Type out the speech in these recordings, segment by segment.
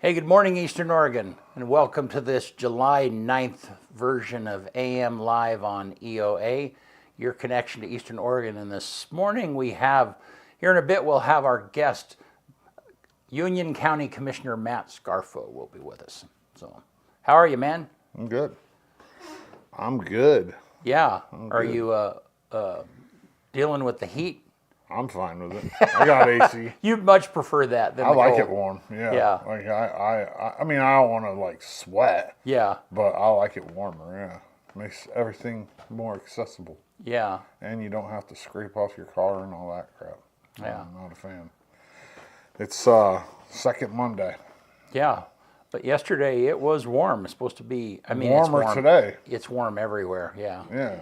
Hey, good morning, Eastern Oregon, and welcome to this July 9th version of AM Live on EOA, your connection to Eastern Oregon. And this morning we have, here in a bit, we'll have our guest, Union County Commissioner Matt Scarfo will be with us. So, how are you, man? I'm good. I'm good. Yeah. Are good. you dealing with the heat? I'm fine with it. I got AC. You'd much prefer that than I the like cold. it warm. Yeah. Yeah. Like I mean, I don't want to like sweat. Yeah. But I like it warmer. Yeah. Makes everything more accessible. Yeah. And you don't have to scrape off your car and all that crap. Yeah. I'm not a fan. It's second Monday. Yeah. But yesterday it was warm. It's supposed to be, Warmer it's warm today. It's warm everywhere. Yeah. Yeah.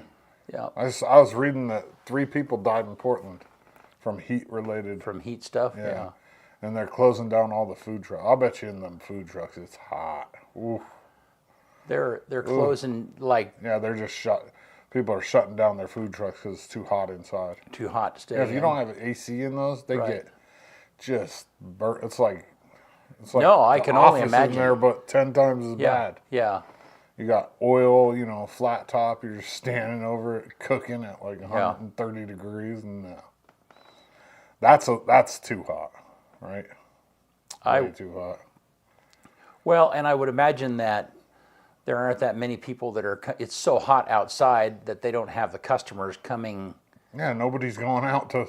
Yeah. I was reading that 3 people died in Portland from heat related. From heat stuff. Yeah. And they're closing down all the food trucks. I'll bet you in them food trucks it's hot. Oof. They're closing like. Yeah, they're just shut. People are shutting down their food trucks because it's too hot inside. Too hot to stay. Yeah, if you in. don't have AC in those, they get just burnt. It's like no, I can only imagine. In there, but 10 times as bad. Yeah. You got oil, flat top. You're just standing over it, cooking at like 130 degrees, and that's too hot, right? Way too hot. Well, and I would imagine that there aren't that many people that are. It's so hot outside that they don't have the customers coming. Yeah, nobody's going out to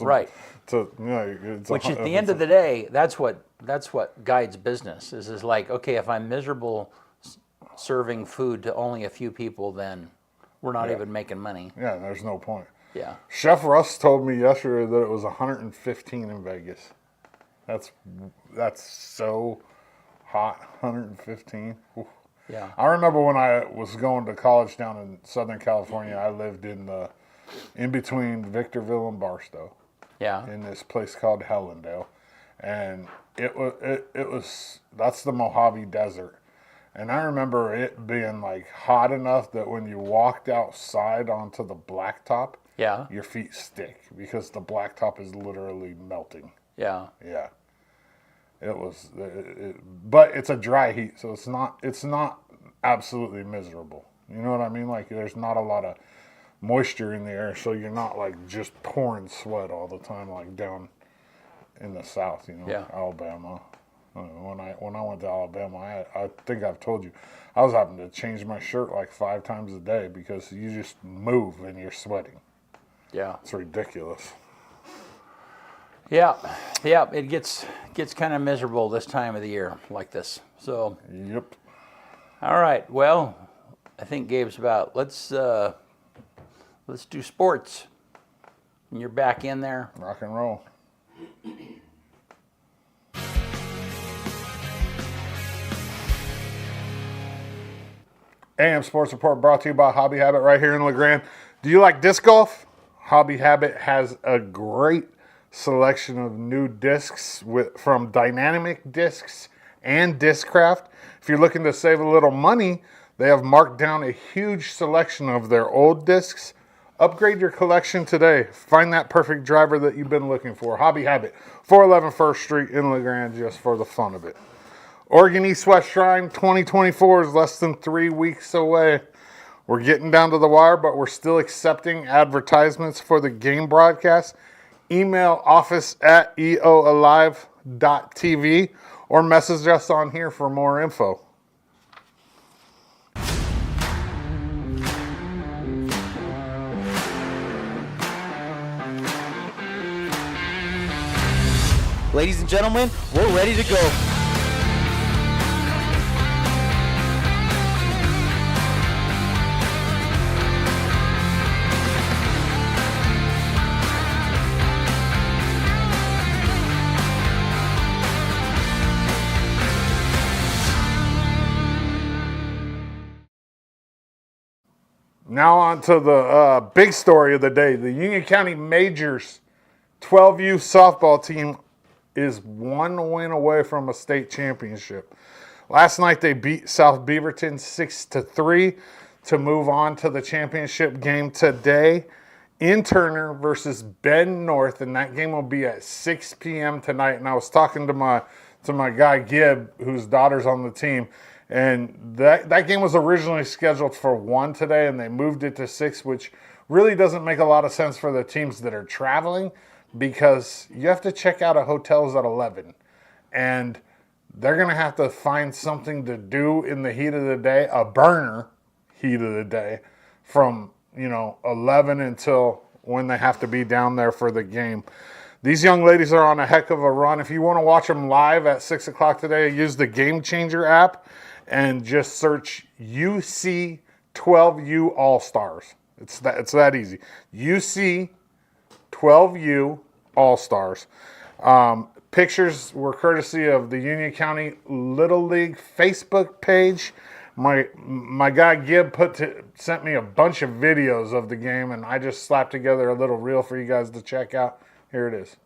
right. Which at the end of the day, that's what guides business is like, okay, if I'm miserable serving food to only a few people, then we're not even making money. Yeah, there's no point. Yeah. Chef Russ told me yesterday that it was 115 in Vegas. That's so hot, 115. Oof. Yeah. I remember when I was going to college down in Southern California, I lived in between Victorville and Barstow. Yeah. In this place called Hellendale. And it was that's the Mojave Desert. And I remember it being like hot enough that when you walked outside onto the blacktop, your feet stick because the blacktop is literally melting. Yeah. Yeah. It was, but it's a dry heat, so it's not absolutely miserable. You know what I mean? Like there's not a lot of moisture in the air, so you're not like just pouring sweat all the time, like down in the South. Alabama. When I went to Alabama, I think I've told you, I was having to change my shirt like 5 times a day because you just move and you're sweating. Yeah. It's ridiculous. Yeah, it gets kind of miserable this time of the year like this. So. Yep. All right. Well, I think Gabe's about. Let's do sports. And you're back in there. Rock and roll. AM Sports Report brought to you by Hobby Habit right here in LeGrand. Do you like disc golf? Hobby Habit has a great selection of new discs from Dynamic Discs and Discraft. If you're looking to save a little money, they have marked down a huge selection of their old discs. Upgrade your collection today. Find that perfect driver that you've been looking for. Hobby Habit, 411 First Street in LeGrand, just for the fun of it. Oregon East-West Shrine 2024 is less than 3 weeks away. We're getting down to the wire, but we're still accepting advertisements for the game broadcast. Email office@eoalive.tv or message us on here for more info. Ladies and gentlemen, we're ready to go. Now on to the big story of the day. The Union County Majors 12U softball team is 1 win away from a state championship. Last night they beat South Beaverton 6-3 to move on to the championship game today in Turner versus Bend North, and that game will be at 6 p.m. tonight. And I was talking to my to my guy Gibb, whose daughter's on the team. And that game was originally scheduled for 1 today, and they moved it to 6, which really doesn't make a lot of sense for the teams that are traveling because you have to check out of hotels at 11. And they're going to have to find something to do in the heat of the day, a burner heat of the day, from 11 until when they have to be down there for the game. These young ladies are on a heck of a run. If you want to watch them live at 6 o'clock today, use the Game Changer app and just search UC 12U All-Stars. It's that easy. UC 12U All-Stars. Pictures were courtesy of the Union County Little League Facebook page. My guy Gibb sent me a bunch of videos of the game, and I just slapped together a little reel for you guys to check out. Here it is.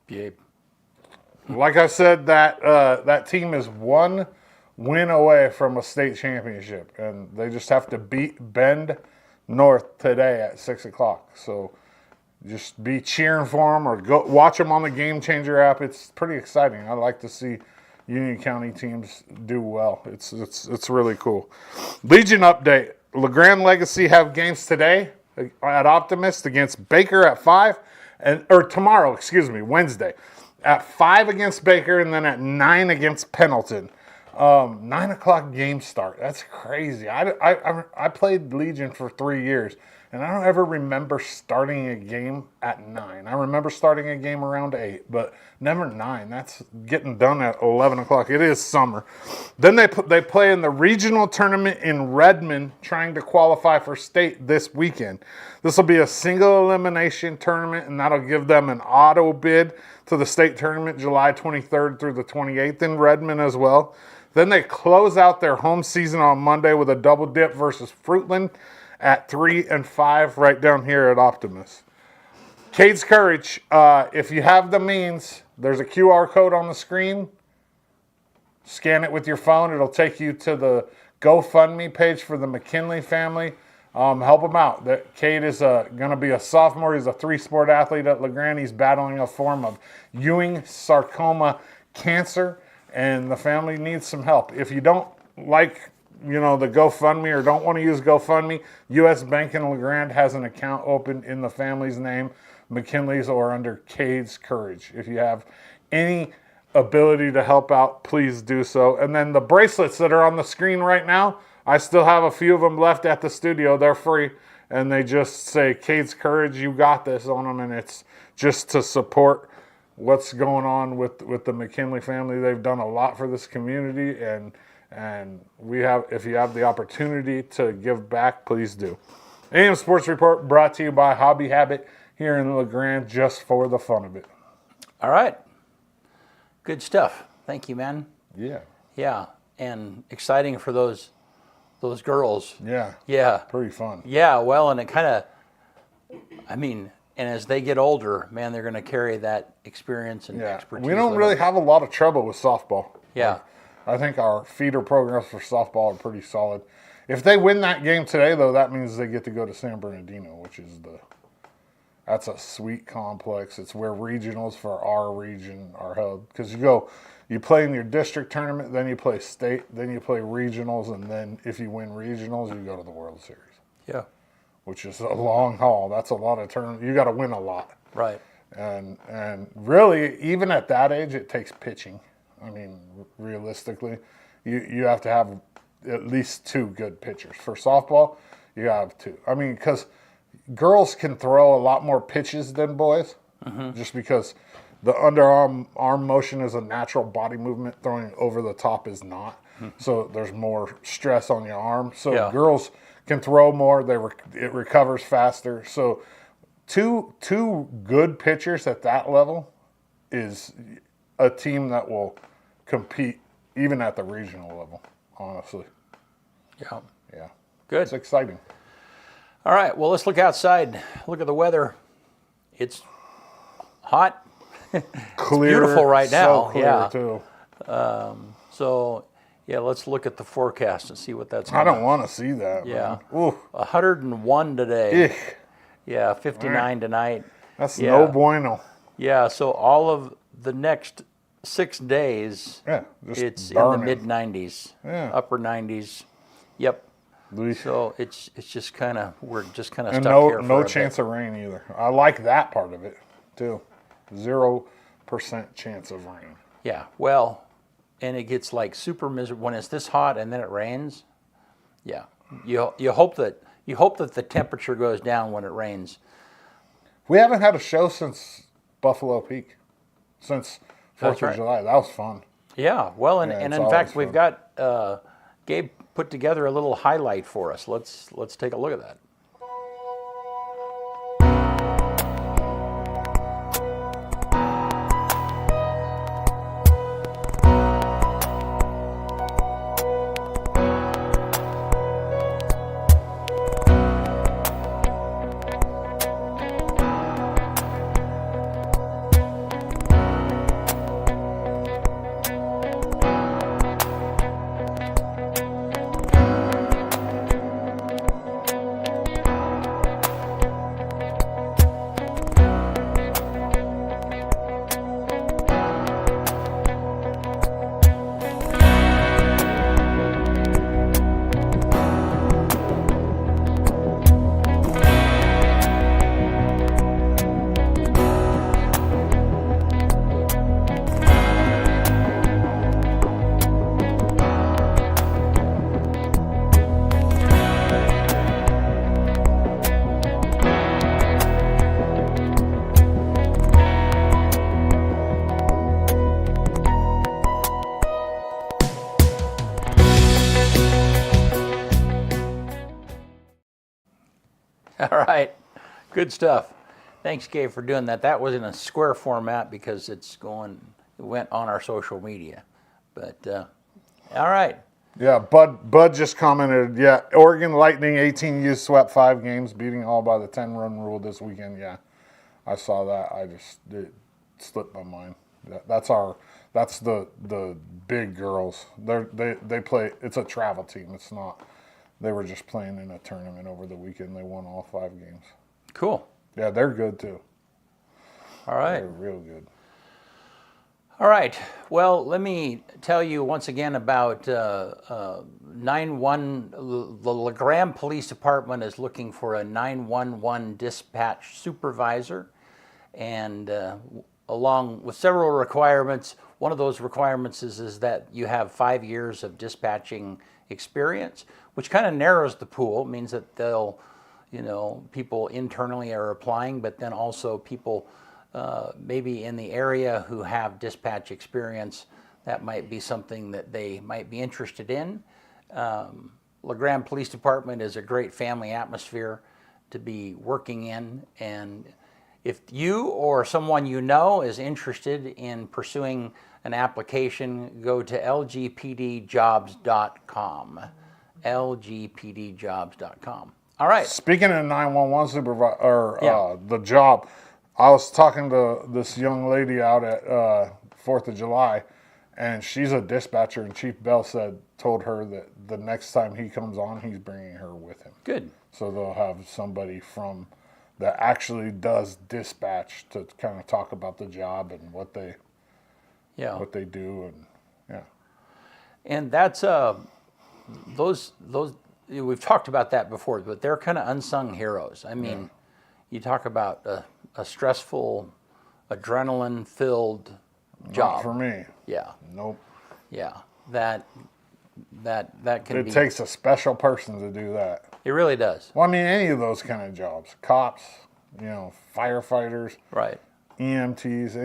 Gabe. Like I said, that team is 1 win away from a state championship, and they just have to beat Bend North today at 6 o'clock. So just be cheering for them or go watch them on the Game Changer app. It's pretty exciting. I like to see Union County teams do well. It's really cool. Legion update. LeGrand Legacy have games today at Optimist against Baker at 5. Or tomorrow, Wednesday, at 5 against Baker and then at 9 against Pendleton. 9 o'clock game start. That's crazy. I played Legion for 3 years, and I don't ever remember starting a game at 9. I remember starting a game around 8, but never 9. That's getting done at 11 o'clock. It is summer. Then they play in the regional tournament in Redmond, trying to qualify for state this weekend. This will be a single elimination tournament, and that'll give them an auto bid to the state tournament July 23rd through the 28th in Redmond as well. Then they close out their home season on Monday with a double dip versus Fruitland at 3 and 5 right down here at Optimus. Cade's Courage, if you have the means, there's a QR code on the screen. Scan it with your phone. It'll take you to the GoFundMe page for the McKinley family. Help them out. Cade is going to be a sophomore. He's a 3-sport athlete at LeGrand. He's battling a form of Ewing sarcoma cancer, and the family needs some help. If you don't like the GoFundMe or don't want to use GoFundMe, U.S. Bank in LeGrand has an account open in the family's name, McKinley's, or under Cade's Courage. If you have any ability to help out, please do so. And then the bracelets that are on the screen right now, I still have a few of them left at the studio. They're free, and they just say Cade's Courage, you got this on them, and it's just to support what's going on with the McKinley family. They've done a lot for this community, and if you have the opportunity to give back, please do. AM Sports Report brought to you by Hobby Habit here in LeGrand, just for the fun of it. All right. Good stuff. Thank you, man. Yeah. Yeah, and exciting for those girls. Yeah. Yeah. Pretty fun. Yeah, well, and it kind of, and as they get older, man, they're going to carry that experience and expertise. We don't really have a lot of trouble with softball. Yeah. I think our feeder programs for softball are pretty solid. If they win that game today, though, that means they get to go to San Bernardino, which is that's a sweet complex. It's where regionals for our region are held. Because you play in your district tournament, then you play state, then you play regionals, and then if you win regionals, you go to the World Series. Yeah. Which is a long haul. That's a lot of tournaments. You got to win a lot. Right. And really, even at that age, it takes pitching. Realistically, you have to have at least 2 good pitchers. For softball, you have 2. I mean, because girls can throw a lot more pitches than boys, just because the arm motion is a natural body movement. Throwing over the top is not. So there's more stress on your arm. So girls can throw more. It recovers faster. So two good pitchers at that level is a team that will compete even at the regional level, honestly. Yeah. Good. It's exciting. All right, well, let's look outside. Look at the weather. It's hot. Clear. It's beautiful right now. So clear, too. So, let's look at the forecast and see what that's I don't want to see that. Yeah. Man. Ooh. 101 today. Eek. Yeah, 59 tonight. That's no bueno. Yeah, so all of the next 6 days, it's burning. in the mid-90s, upper 90s. Yep. So it's just kind of, we're just kind of stuck here for no chance of rain either. I like that part of it too. 0% chance of rain. Yeah, well, and it gets like super miserable when it's this hot and then it rains. Yeah, you hope that the temperature goes down when it rains. We haven't had a show since Buffalo Peak, since 4th of July. That was fun. Yeah, well, and in fact, we've got Gabe put together a little highlight for us. Let's take a look at that. All right, good stuff. Thanks, Gabe, for doing that. That was in a square format because it went on our social media. But all right. Yeah, Bud just commented. Yeah, Oregon Lightning 18U swept 5 games, beating all by the 10-run rule this weekend. Yeah, I saw that. It slipped my mind. That's the big girls. They play. It's a travel team. It's not. They were just playing in a tournament over the weekend. They won all 5 games. Cool. Yeah, they're good too. All right. They're real good. All right. Well, let me tell you once again about 911. The LeGrand Police Department is looking for a 911 dispatch supervisor, and along with several requirements. One of those requirements is that you have 5 years of dispatching experience, which kind of narrows the pool. It means that people internally are applying, but then also people maybe in the area who have dispatch experience, that might be something that they might be interested in. LeGrand Police Department is a great family atmosphere to be working in, and if you or someone you know is interested in pursuing an application, go to lgpdjobs.com. lgpdjobs.com. All right. Speaking of 911 supervisor, the job, I was talking to this young lady out at 4th of July, and she's a dispatcher, and Chief Bell told her that the next time he comes on, he's bringing her with him. Good. So they'll have somebody that actually does dispatch to kind of talk about the job and what they do, and and that's those we've talked about that before, but they're kind of unsung heroes. I mean, you talk about a stressful, adrenaline-filled job. Not for me. Yeah. Nope. Yeah. That that can It be. takes a special person to do that. It really does. Well, I mean, any of those kind of jobs, cops, firefighters, Right. EMTs,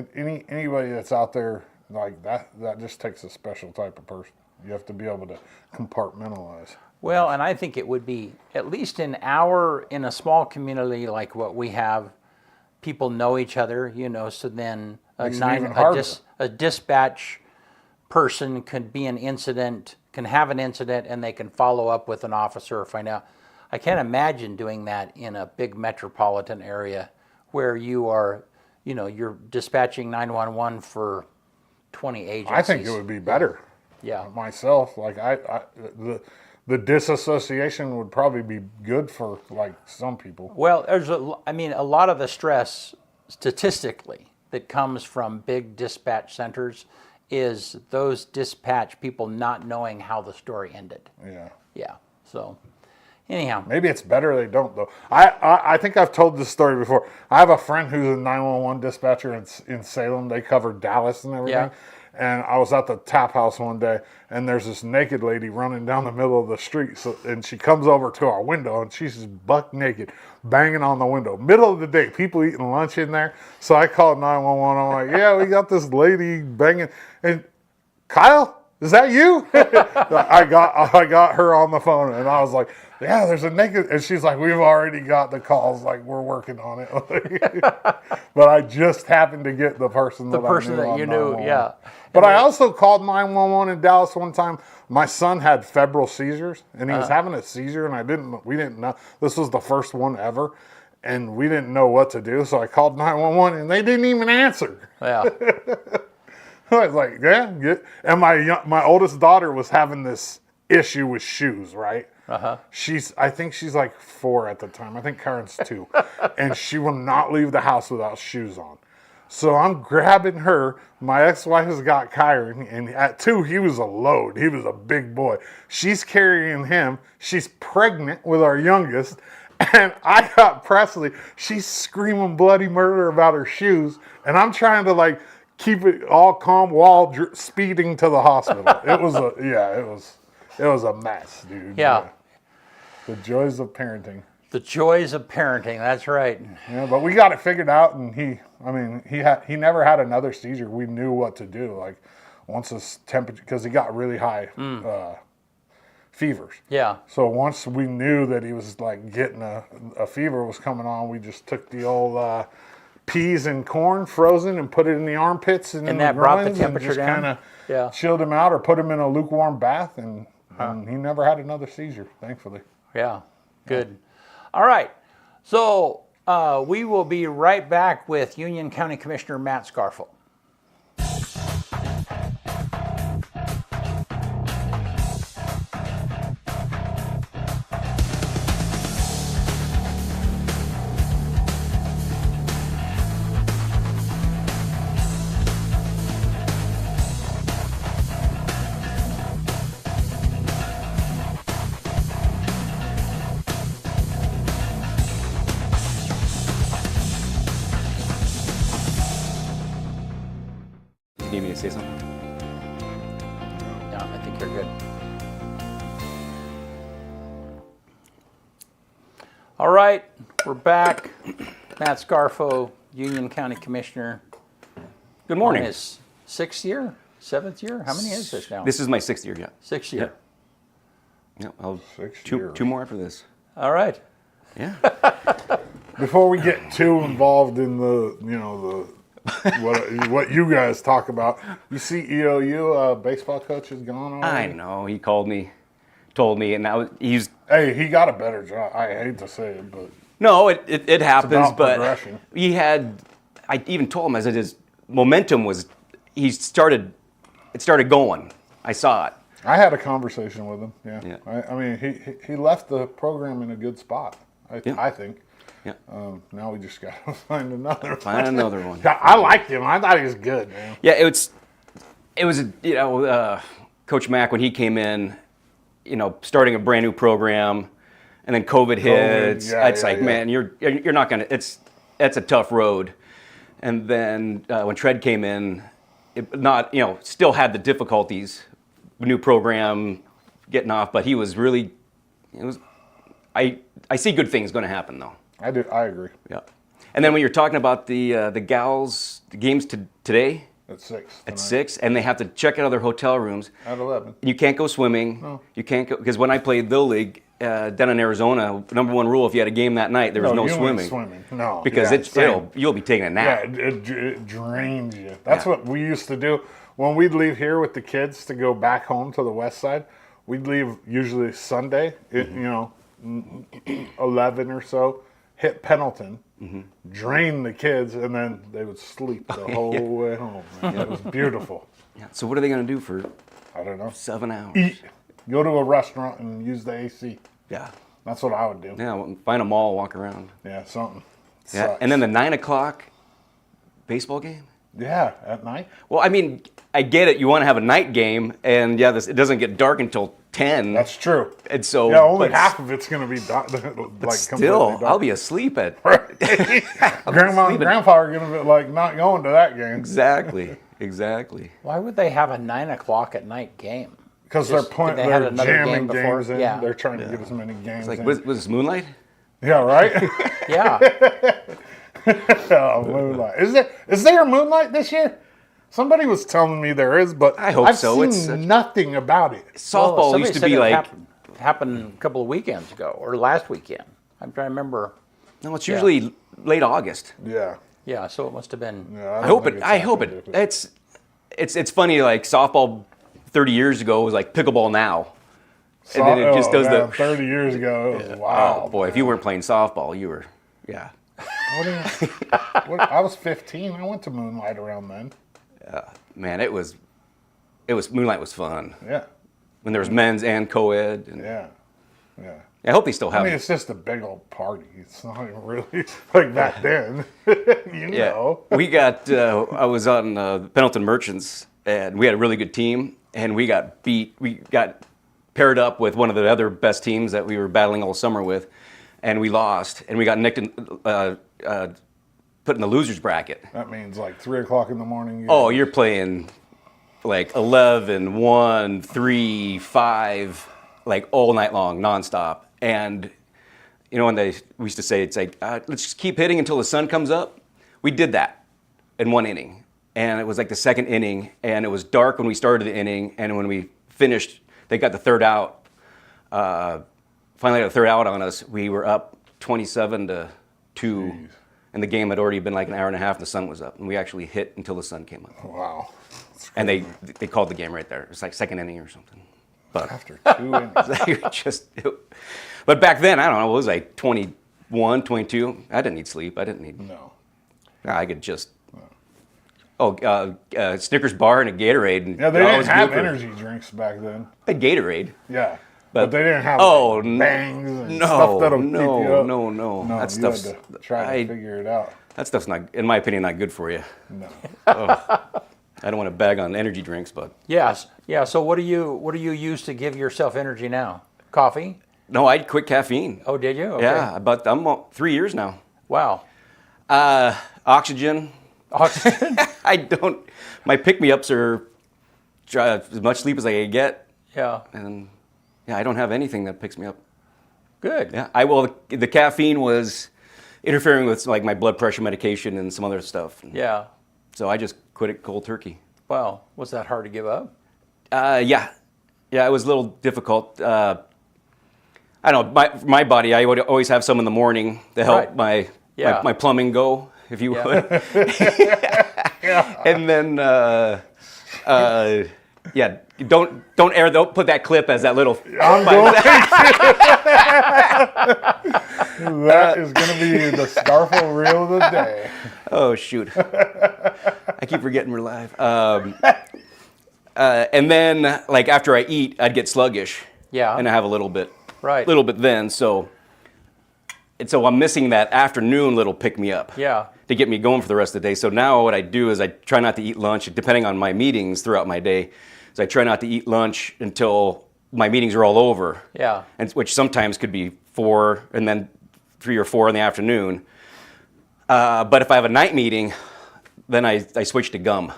anybody that's out there like that just takes a special type of person. You have to be able to compartmentalize. Well, and I think it would be, at least in a small community like what we have, people know each other, so then Makes it even harder. a dispatch person can have an incident, and they can follow up with an officer or find out. I can't imagine doing that in a big metropolitan area where you are, you're dispatching 911 for 20 agencies. I think it would be better. Yeah. Myself, like the disassociation would probably be good for like some people. Well, a lot of the stress statistically that comes from big dispatch centers is those dispatch people not knowing how the story ended. Yeah. Yeah. So, anyhow. Maybe it's better they don't though. I think I've told this story before. I have a friend who's a 911 dispatcher in Salem. They cover Dallas and everything. Yeah. And I was at the tap house one day, and there's this naked lady running down the middle of the street. And she comes over to our window, and she's just buck naked, banging on the window. Middle of the day, people eating lunch in there. So I called 911. I'm like, yeah, we got this lady banging. And Kyle, is that you? I got her on the phone, and I was like, yeah, there's a naked. And she's like, we've already got the calls. Like, we're working on it. But I just happened to get the person that you knew, yeah. But I also called 911 in Dallas one time. My son had febrile seizures, and he was having a seizure, and we didn't know. This was the first one ever, and we didn't know what to do. So I called 911, and they didn't even answer. Yeah. I was like, yeah. And my oldest daughter was having this issue with shoes, right? Uh-huh. I think she's like 4 at the time. I think Karen's 2. And she will not leave the house without shoes on. So I'm grabbing her. My ex-wife has got Kyron, and at 2, he was a load. He was a big boy. She's carrying him. She's pregnant with our youngest. And I got Presley. She's screaming bloody murder about her shoes. And I'm trying to keep it all calm while speeding to the hospital. It was a mess, dude. Yeah. The joys of parenting. The joys of parenting. That's right. Yeah, but we got it figured out, and he never had another seizure. We knew what to do. Like once his temperature, because he got really high fevers. Yeah. So once we knew that he was like getting a fever was coming on, we just took the old peas and corn frozen and put it in the armpits and in that the brought the groins temperature and just down? kind of chilled him out or put him in a lukewarm bath, and he never had another seizure, thankfully. Yeah. Good. All right. So we will be right back with Union County Commissioner Matt Scarfo. You need me to say something? Yeah, I think you're good. All right, we're back. Matt Scarfo, Union County Commissioner. Good morning. On his 6th year? 7th year? How many is this now? This is my 6th year, yeah. 6th year. Yeah, I'll 6 two years. more after this. All right. Yeah. Before we get too involved in what you guys talk about, you see EOU baseball coach is gone already? I know. He called me, told me, and now he's. Hey, he got a better job. I hate to say it, but No, it happens, about but progression. he had. I even told him, I said his momentum was. It started going. I saw it. I had a conversation with him. Yeah. Yeah. I mean, he left the program in a good spot. I think. Yeah. Now we just got to find another one. Find another one. I liked him. I thought he was good, man. Yeah, it was Coach Mack when he came in, starting a brand new program, and then COVID hits. Man, you're not gonna. That's a tough road. And then when Tread came in, still had the difficulties. New program, getting off, but he was really. It was. I see good things going to happen though. I do. I agree. Yeah. And then when you're talking about the gals, the games today. At 6. At 6, and they have to check out of their hotel rooms. At 11. You can't go swimming. No. You can't go because when I played Little League down in Arizona, number one rule: if you had a game that night, there was no you ain't swimming. swimming. No. Because yeah, you'll be taking a nap. Yeah, it drains you. That's what we used to do when we'd leave here with the kids to go back home to the west side. We'd leave usually Sunday, 11 or so, hit Pendleton, drain the kids, and then they would sleep the whole way home. Man. It was beautiful. Yeah. So what are they going to do for I don't know. 7 hours? Eat. Go to a restaurant and use the AC. Yeah. That's what I would do. Yeah. Find a mall, walk around. Yeah, something. Yeah. Sucks. And then the 9 o'clock baseball game. Yeah, at night. Well, I mean, I get it. You want to have a night game, and it doesn't get dark until 10. That's true. And so Yeah, only but half of it's going to be dark. But still, I'll be asleep at. Grandma and Grandpa are going to be like not going to that game Exactly. Why would they have a 9 o'clock at night game? because they're playing. they had They're another jamming game before? games in. Yeah. They're trying to get as many games. Like, in. was this Moonlight? Yeah, right. Yeah. Oh, Moonlight. Is there a Moonlight this year? Somebody was telling me there is, but I hope I've so. seen nothing about it. Softball somebody used to said be it like. happened a couple of weekends ago or last weekend. I'm trying to remember. No, it's usually late August. Yeah. Yeah, so it must have been. Yeah, I hope think it. it's I hope happened it. if It's funny. Like softball, 30 years ago was like pickleball now, and then it just does man, the. 30 years ago, it was wow. Oh boy, if you weren't playing softball, you were. Yeah. I was 15. I went to Moonlight around then. Man, it was Moonlight was fun Yeah. when there was men's and co-ed. And Yeah. Yeah. I hope they still have. I mean, it's just a big old party. It's not even really like back then. you Yeah, know. we got. I was on Pendleton Merchants, and we had a really good team, and we got beat. We got paired up with one of the other best teams that we were battling all summer with, and we lost, and we got nicked in, put in the losers bracket. That means like 3 o'clock in the morning. Oh, you're playing like 11, 1, 3, 5, like all night long, nonstop. And you know, when we used to say, it's like, let's just keep hitting until the sun comes up. We did that in one inning. And it was like the second inning, and it was dark when we started the inning, and when we finished, they got the third out. Finally got the third out on us. We were up 27-2, Jeez. and the game had already been like an hour and a half, the sun was up, and we actually hit until the sun came up. Wow. And they called the game right there. It's like second inning or something. But After 2 innings. but back then, I don't know, it was like 21, 22. I didn't need sleep. I didn't need. No. I could just. Snickers bar and a Gatorade. And Yeah, they I didn't was have good for- energy drinks back then. A Gatorade. Yeah. But- But they didn't have Oh, like, no. bangs and No, stuff that'll keep you no, up. no. No, That you stuff's. had to try to figure it out. That stuff's not, in my opinion, not good for you. No. I don't want to bag on energy drinks, but Yes. Yeah. So what do you use to give yourself energy now? Coffee? no, I'd quit caffeine. Oh, did you? Okay. Yeah, but I'm 3 years now. Wow. Oxygen. Oxygen? I don't. My pick-me-ups are as much sleep as I can get, Yeah. and I don't have anything that picks me up. Good. Yeah, the caffeine was interfering with like my blood pressure medication and some other stuff. Yeah. So I just quit it cold turkey. Wow. Was that hard to give up? Yeah, it was a little difficult. I don't know, my body, I would always have some in the morning to help Right. my plumbing go, if you Yeah. would. And then, don't put that clip as that little. I'm going That is going to be the Scarfo reel of the day. Oh shoot! I keep forgetting we're live. And then, like after I eat, I'd get sluggish. Yeah. And I have a little bit. Right. Little bit then. So I'm missing that afternoon little pick me up. Yeah. To get me going for the rest of the day. So now what I do is I try not to eat lunch, depending on my meetings throughout my day. So I try not to eat lunch until my meetings are all over. Yeah. And which sometimes could be 4 and then 3 or 4 in the afternoon. But if I have a night meeting, then I switch to gum.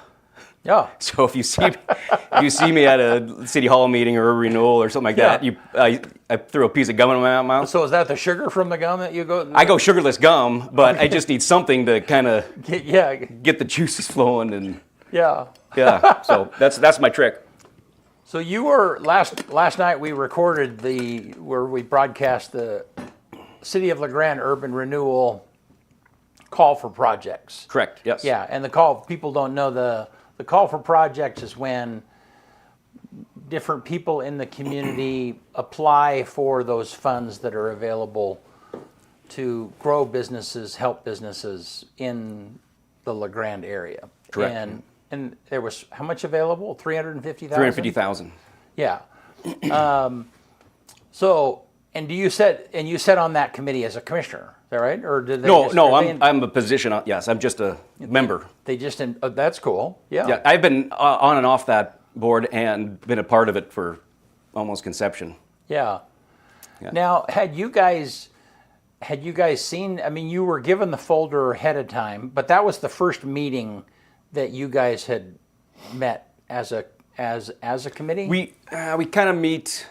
Yeah. So if you see me at a city hall meeting or a renewal or something like that, I throw a piece of gum in my mouth. So is that the sugar from the gum that you go? I go sugarless gum, but I just need something to kind of get the juices flowing and yeah. So that's my trick. So you were last night we recorded where we broadcast the City of LeGrand Urban Renewal call for projects. Correct. Yes. Yeah, and the call, people don't know the call for projects is when different people in the community apply for those funds that are available to grow businesses, help businesses in the LeGrand area. Correct. And there was how much available? 350,000? 350,000. Yeah. So, and you sat on that committee as a commissioner, is that right? Or did they No, I'm a position. Yes, I'm just a member. They just, that's cool. Yeah. Yeah, I've been on and off that board and been a part of it for almost conception. Yeah. Yeah. Now, had you guys seen, I mean, you were given the folder ahead of time, but that was the first meeting that you guys had met as a committee? We kind of meet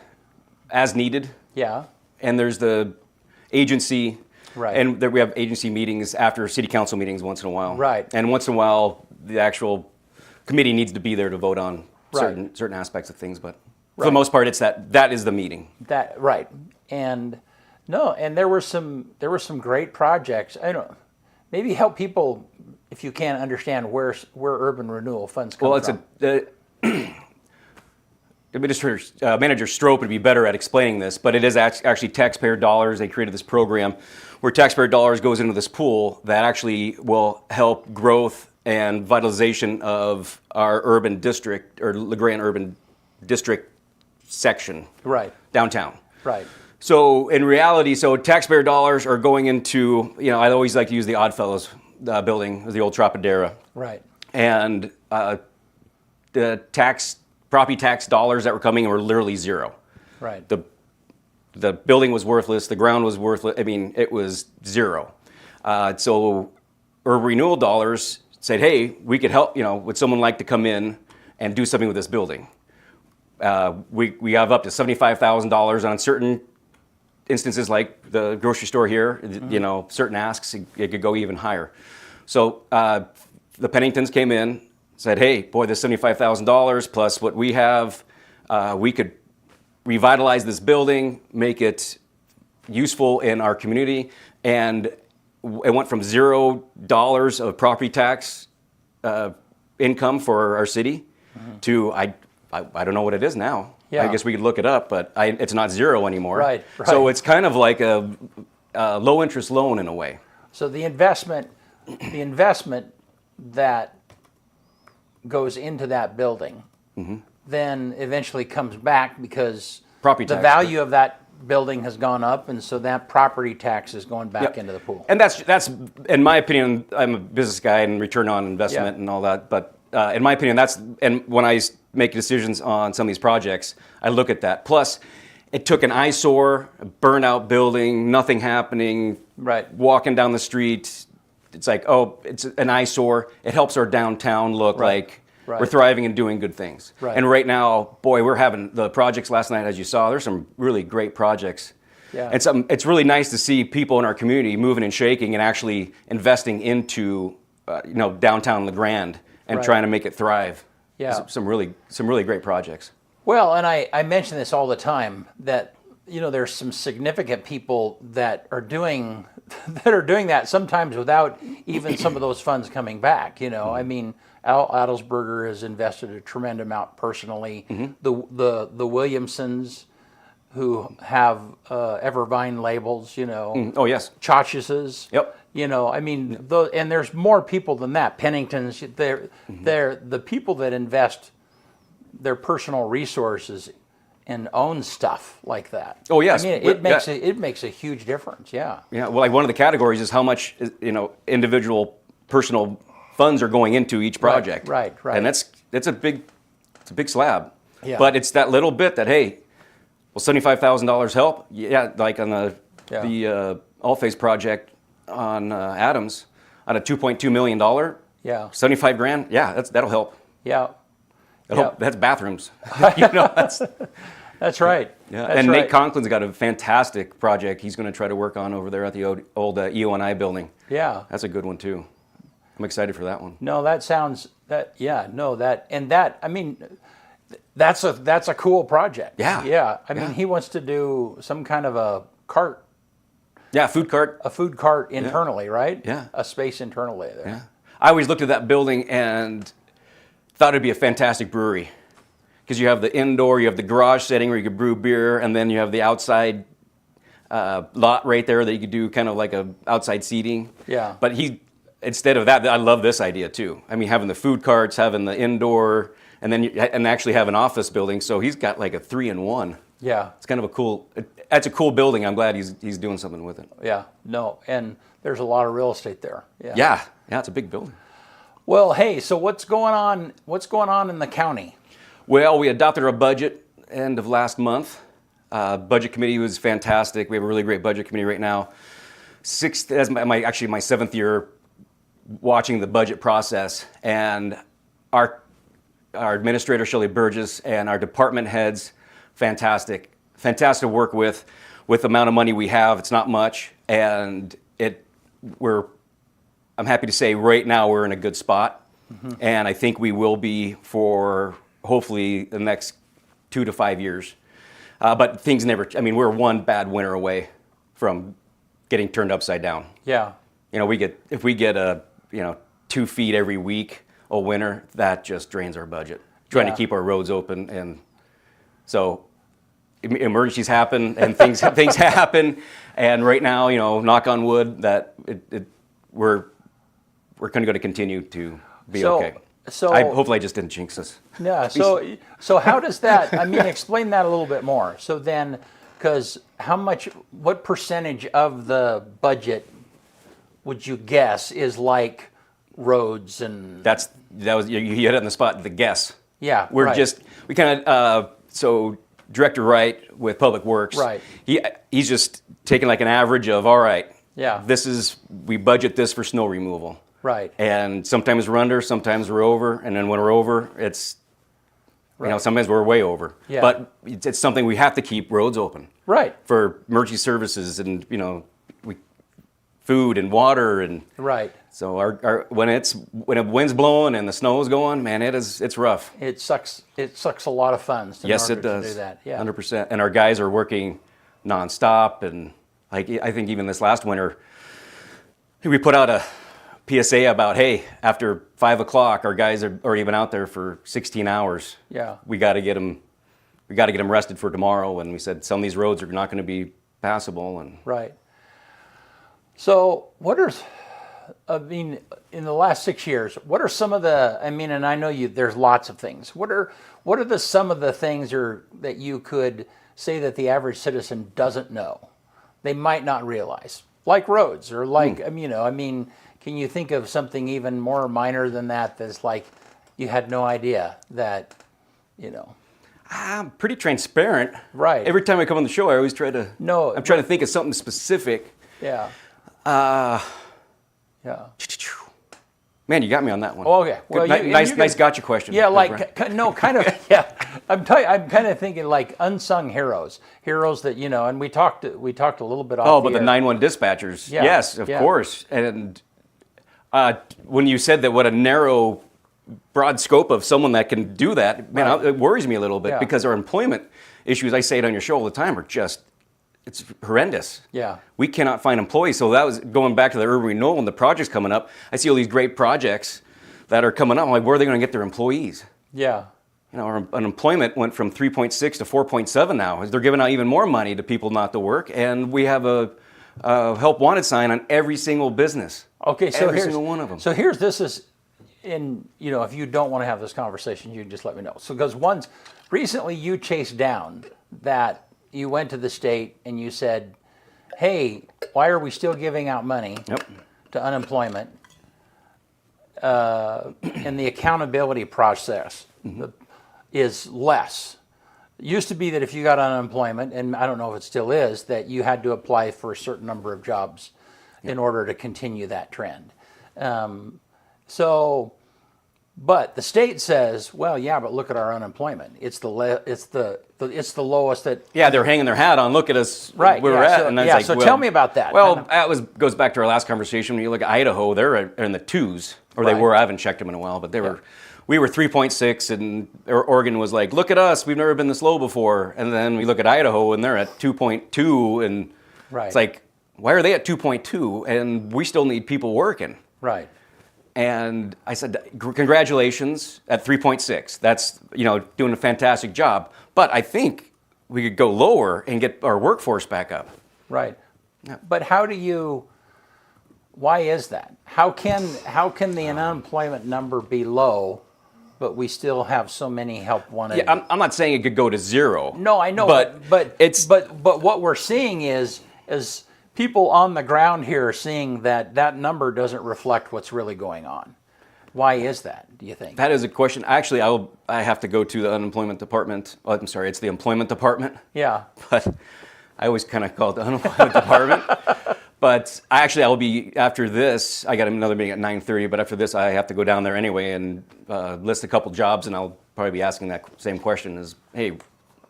as needed. Yeah. And there's the agency, Right. and we have agency meetings after city council meetings once in a while. Right. And once in a while, the actual committee needs to be there to vote on Right. certain aspects of things. But for Right. the most part, it's that is the meeting. That right. And no, and there were some great projects. I don't maybe help people if you can understand where urban renewal funds come Well, from. Manager Strope would be better at explaining this, but it is actually taxpayer dollars. They created this program where taxpayer dollars goes into this pool that actually will help growth and vitalization of our urban district or LeGrand urban district section Right. downtown. Right. So in reality, taxpayer dollars are going into, I always like to use the Oddfellows building, the old Tropidera. Right. And the property tax dollars that were coming in were literally zero. Right. The building was worthless, the ground was worthless, it was zero. So urban renewal dollars said, hey, we could help, would someone like to come in and do something with this building? We have up to $75,000 on certain instances like the grocery store here, certain asks, it could go even higher. So the Penningtons came in, said, hey, boy, this $75,000 plus what we have, we could revitalize this building, make it useful in our community, and it went from $0 of property tax income for our city to, I don't know what it is now. Yeah. I guess we could look it up, but it's not zero anymore. Right. So it's kind of like a low interest loan in a way. So the investment that goes into that building then eventually comes back because Property the tax, value of that building has gone up, and so that property tax is going back Yep. into the pool. And that's in my opinion. I'm a business guy and return on investment Yeah. and all that. But in my opinion, and when I make decisions on some of these projects, I look at that. Plus, it took an eyesore, a burnout building, nothing happening. Right. Walking down the street, it's like, oh, it's an eyesore. It helps our downtown look like Right. we're thriving and doing good things. Right. And right now, boy, we're having the projects last night, as you saw. There's some really great projects. Yeah. And it's really nice to see people in our community moving and shaking and actually investing into, downtown LeGrand and Right. trying to make it thrive. Yeah. Some really great projects. Well, and I mention this all the time that there's some significant people that are doing that sometimes without even some of those funds coming back. I mean, Al Adelsberger has invested a tremendous amount personally. The Williamsons, who have Evervine labels, Oh yes. Chaches's. Yep. I mean, and there's more people than that. Penningtons, they're the people that invest their personal resources and own stuff like that. Oh, yes. I mean, it makes a huge difference. Yeah. Yeah. Well, like one of the categories is how much individual personal funds are going into each project. Right. And it's a big slab. Yeah. But it's that little bit that, hey, will $75,000 help? Yeah, like on the All-Phase project on Adams, on a $2.2 million, Yeah. 75 grand, yeah, that'll help. Yeah. I Yeah. hope that's bathrooms. You know, That's right. yeah. That's And right. Nate Conklin's got a fantastic project he's going to try to work on over there at the old EOA building. Yeah. That's a good one too. I'm excited for that one. No, that sounds that. Yeah. No, that and that. I mean, that's a cool project. Yeah. Yeah. I mean, Yeah. he wants to do some kind of a cart, Yeah, food cart. a food cart internally, right? Yeah. A space internally there. Yeah. I always looked at that building and thought it'd be a fantastic brewery. Because you have the indoor, you have the garage setting where you could brew beer, and then you have the outside lot right there that you could do kind of like a outside seating. Yeah. But instead of that, I love this idea too. I mean, having the food carts, having the indoor, and then and actually have an office building. So he's got like a 3-in-1. Yeah. It's kind of a cool. That's a cool building. I'm glad he's doing something with it. Yeah. No, and there's a lot of real estate there. Yeah. Yeah, yeah, it's a big building. Well, hey, so what's going on? What's going on in the county? Well, we adopted our budget end of last month. Budget committee was fantastic. We have a really great budget committee right now. That's actually my 7th year watching the budget process, and our administrator Shelley Burgess and our department heads, fantastic to work with. With the amount of money we have, it's not much, and I'm happy to say right now we're in a good spot, and I think we will be for hopefully the next 2 to 5 years. But things never. I mean, we're one bad winter away from getting turned upside down. Yeah. You know, if we get 2 feet every week all winter, that just drains our budget. Trying to keep our roads open, and so emergencies happen and things happen. And right now, knock on wood, that we're going to continue to be okay. So hopefully I just didn't jinx us. Yeah. So how does that? I mean, explain that a little bit more. So then, because what percentage of the budget would you guess is like roads and? That was you hit it on the spot. The guess. Yeah. We're right. we kind of so Director Wright with Public Works. Right. He's just taking like an average of all right. Yeah. We budget this for snow removal. Right. And sometimes we're under, sometimes we're over, and then when we're over, it's sometimes we're way over. Yeah. But it's something we have to keep roads open. Right. For emergency services and food and water and Right. so when the wind's blowing and the snow's going, man, it's rough. It sucks. It sucks a lot of funds. Yes, in it order does. To do that. Yeah. 100%. And our guys are working nonstop, and I think even this last winter, we put out a PSA about, hey, after 5 o'clock, our guys are even out there for 16 hours. Yeah. We got to get them. We got to get them rested for tomorrow. And we said some of these roads are not going to be passable. And Right. So in the last 6 years, what are some of the? I mean, and I know there's lots of things. What are some of the things that you could say that the average citizen doesn't know? They might not realize, like roads or like I mean. Can you think of something even more minor than that that's like you had no idea that, I'm pretty transparent. Right. Every time I come on the show, I always try to. No. I'm trying to think of something specific. Yeah. Yeah. Man, you got me on that one. Oh, okay. Well, nice gotcha question. Yeah, kind of. Yeah, I'm kind of thinking like unsung heroes that and we talked a little bit off. Oh, but the the air. 911 dispatchers. Yeah, Yes, of yeah. course. And when you said that, what a narrow, broad scope of someone that can do that, man, Right. it worries me a little bit Yeah. because our employment issues, I say it on your show all the time, it's horrendous. Yeah. We cannot find employees. So that was going back to the urban renewal and the projects coming up. I see all these great projects that are coming up. I'm like, where are they going to get their employees? Yeah. Our unemployment went from 3.6 to 4.7 now. They're giving out even more money to people not to work, and we have a help wanted sign on every single business. Okay, so every here's single one of them. So this is if you don't want to have this conversation, you can just let me know. So because recently you chased down that you went to the state and you said, hey, why are we still giving out money to unemployment? And the accountability process is less. It used to be that if you got unemployment, and I don't know if it still is, that you had to apply for a certain number of jobs in order to continue that trend. So But the state says, well, yeah, but look at our unemployment. It's the lowest that. Yeah, they're hanging their hat on. Look at us, Right, where we're yeah, at. so- And that's yeah, like, so well, tell me about that. Well, Kind of- goes back to our last conversation. When you look at Idaho, they're in the 2s, or they Right. were. I haven't checked them in a while, but they were. We were 3.6, and Oregon was like, look at us, we've never been this low before. And then we look at Idaho, and they're at 2.2, and Right. it's like, why are they at 2.2, and we still need people working? Right. And I said, congratulations at 3.6. That's, doing a fantastic job. But I think we could go lower and get our workforce back up. Right. But why is that? How can the unemployment number be low, but we still have so many help wanted? Yeah, I'm not saying it could go to 0. No, I know, but but what we're seeing is people on the ground here are seeing that number doesn't reflect what's really going on. Why is that, do you think? that is a question. Actually, I have to go to the unemployment department. Oh, I'm sorry, it's the employment department. Yeah. But I always kind of call it the unemployment department. But I'll be, after this, I got another meeting at 9:30, but after this I have to go down there anyway and list a couple jobs, and I'll probably be asking that same question is, hey,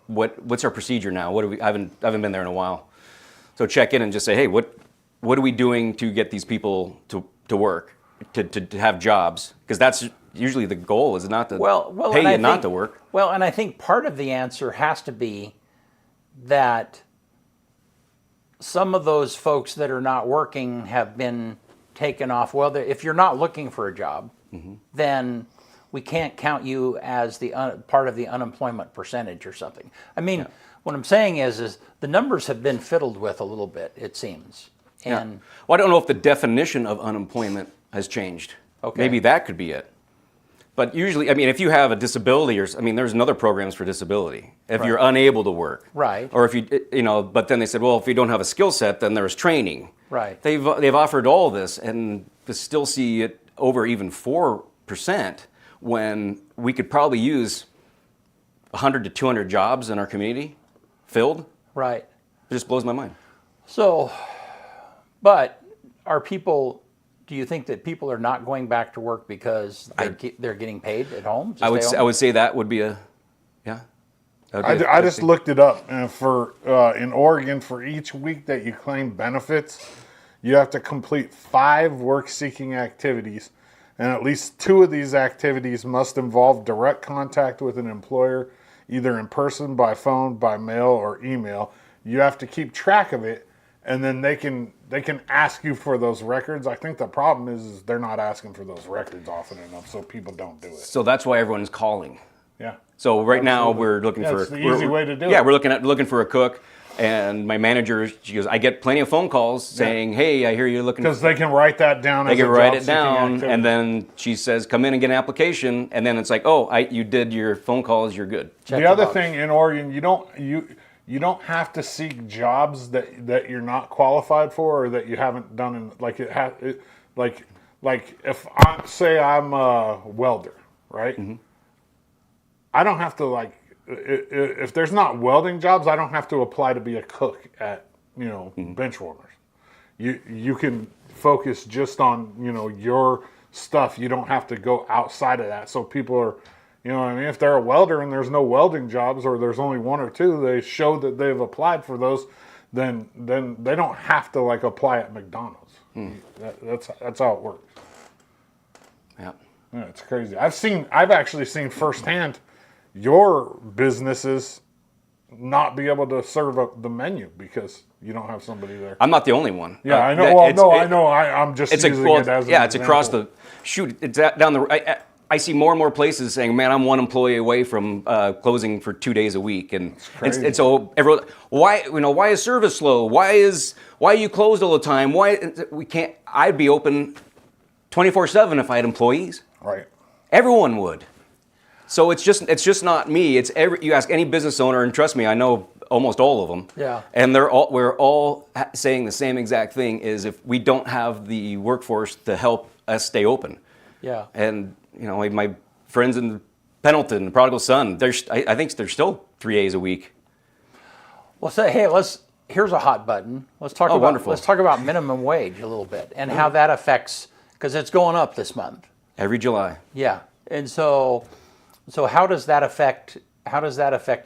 what's our procedure now? I haven't been there in a while. So check in and just say, hey, what are we doing to get these people to work, to have jobs? Because that's usually the goal, is not to pay you not to work. Well, and I think part of the answer has to be that some of those folks that are not working have been taken off. Well, if you're not looking for a job, then we can't count you as the part of the unemployment percentage or something. I mean, what I'm saying is the numbers have been fiddled with a little bit, it seems. And Well, I don't know if the definition of unemployment has changed. Okay. Maybe that could be it. But usually, I mean, if you have a disability, there's other programs for disability. If you're unable to work, Right. Or if but then they said, well, if you don't have a skill set, then there's training. Right. They've offered all this, and to still see it over even 4% when we could probably use 100 to 200 jobs in our community filled. right. It just blows my mind. So, but do you think that people are not going back to work because they're getting paid at home? I would say that would be I just looked it up, and in Oregon, for each week that you claim benefits, you have to complete 5 work-seeking activities, and at least 2 of these activities must involve direct contact with an employer, either in person, by phone, by mail, or email. You have to keep track of it, and then they can ask you for those records. I think the problem is they're not asking for those records often enough, so people don't do it. So that's why everyone's calling. Yeah. So right now we're looking for it's the easy way to do it. Yeah, we're looking for a cook, and my manager, she goes, I get plenty of phone calls saying, hey, I hear you're looking. Because they can write that down. They as can a write it job-seeking down, activity. and then she says, come in and get an application, and then it's like, oh, you did your phone calls, you're good. Check the other box. thing in Oregon, you don't have to seek jobs that you're not qualified for or that you haven't done in like if I say I'm a welder, right? Mm-hmm. I don't have to if there's not welding jobs, I don't have to apply to be a cook at bench warmers. You can focus just on your stuff. You don't have to go outside of that. So people are. You know what I mean? If they're a welder and there's no welding jobs, or there's only 1 or 2, they show that they've applied for those, then they don't have to apply at McDonald's. That's how it works. Yeah. Yeah, it's crazy. I've actually seen firsthand your businesses not be able to serve up the menu because you don't have somebody there. I'm not the only one. Yeah, I know. I know. I'm just using it as an it's across example. it's down the. I see more and more places saying, "Man, I'm 1 employee away from closing for 2 days a week," and it's so everyone. Why is service slow? Why are you closed all the time? Why we can't? I'd be open 24/7 if I had employees. Right. Everyone would. So it's just not me. It's you ask any business owner, and trust me, I know almost all of them. Yeah. And we're all saying the same exact thing: is if we don't have the workforce to help us stay open. Yeah. And my friends in Pendleton, Prodigal Son, I think they're still 3 days a week. Well, say, hey, here's a hot button. Let's talk about wonderful. Let's talk about minimum wage a little bit and how that affects, because it's going up this month. Every July. Yeah. And so how does that affect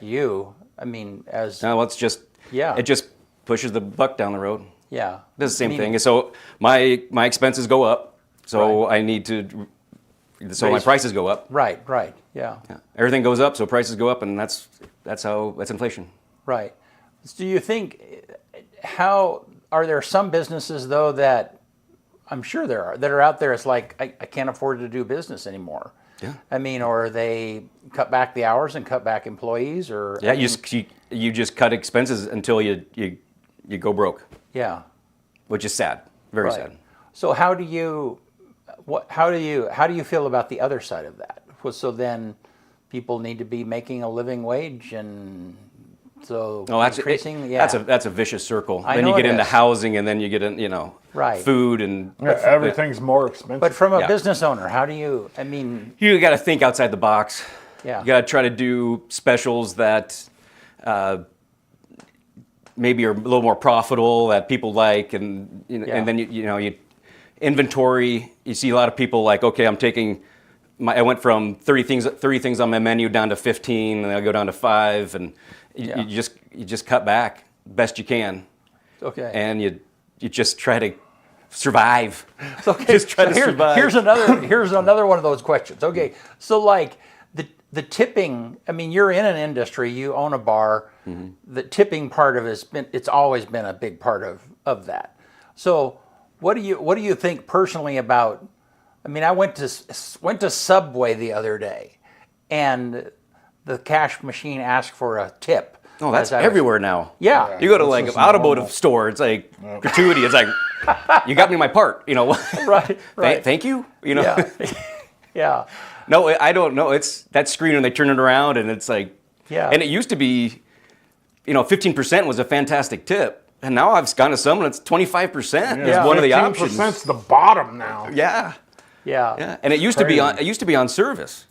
you? I mean, as No, it's just Yeah. It just pushes the buck down the road. yeah, Does the same Meaning- thing. So my expenses go up. So Right. I need to. So my Raise- prices go up. Right, yeah, Yeah. Everything goes up, so prices go up, and that's inflation. right. Do you think how are there some businesses though that I'm sure there are that are out there? It's like I can't afford to do business anymore. Yeah. I mean, or they cut back the hours and cut back employees, or Yeah, I mean, you just cut expenses until you go broke, yeah, which is sad, very right. sad. So how do you feel about the other side of that? Well, so then people need to be making a living wage, and so No, increasing. Yeah, that's a vicious circle. I Then know you get it into is. housing, and then you get in Right. food and Yeah, everything's more expensive. but from a Yeah. business owner, how do you? I mean, you got to think outside the box. yeah, You got to try to do specials that maybe are a little more profitable that people like, and Yeah. and then you inventory. You see a lot of people like, okay, I'm taking. I went from 30 things on my menu down to 15, and I go down to 5, and Yeah. you just cut back best you can, okay. and you just try to survive. Okay, Just try to here- survive. Here's another one of those questions. Okay, so like the tipping. I mean, you're in an industry. You own a bar. Mm-hmm. The tipping part of it's always been a big part of that. So what do you think personally about? I mean, I went to Subway the other day, and the cash machine asked for a tip. Oh, that's as I was- everywhere now. Yeah. You go to That's like just an automotive normal. store, it's like gratuity. It's like, you got me my part, Right. Right. Thank you. Yeah. Yeah. No, I don't know. It's that screen and they turn it around and it's like, Yeah. And it used to be, 15% was a fantastic tip. And now I've gone to some and it's 25% is one of the options. 15%'s the bottom now. Yeah. Yeah. Yeah. And it used to be Crazy. on service.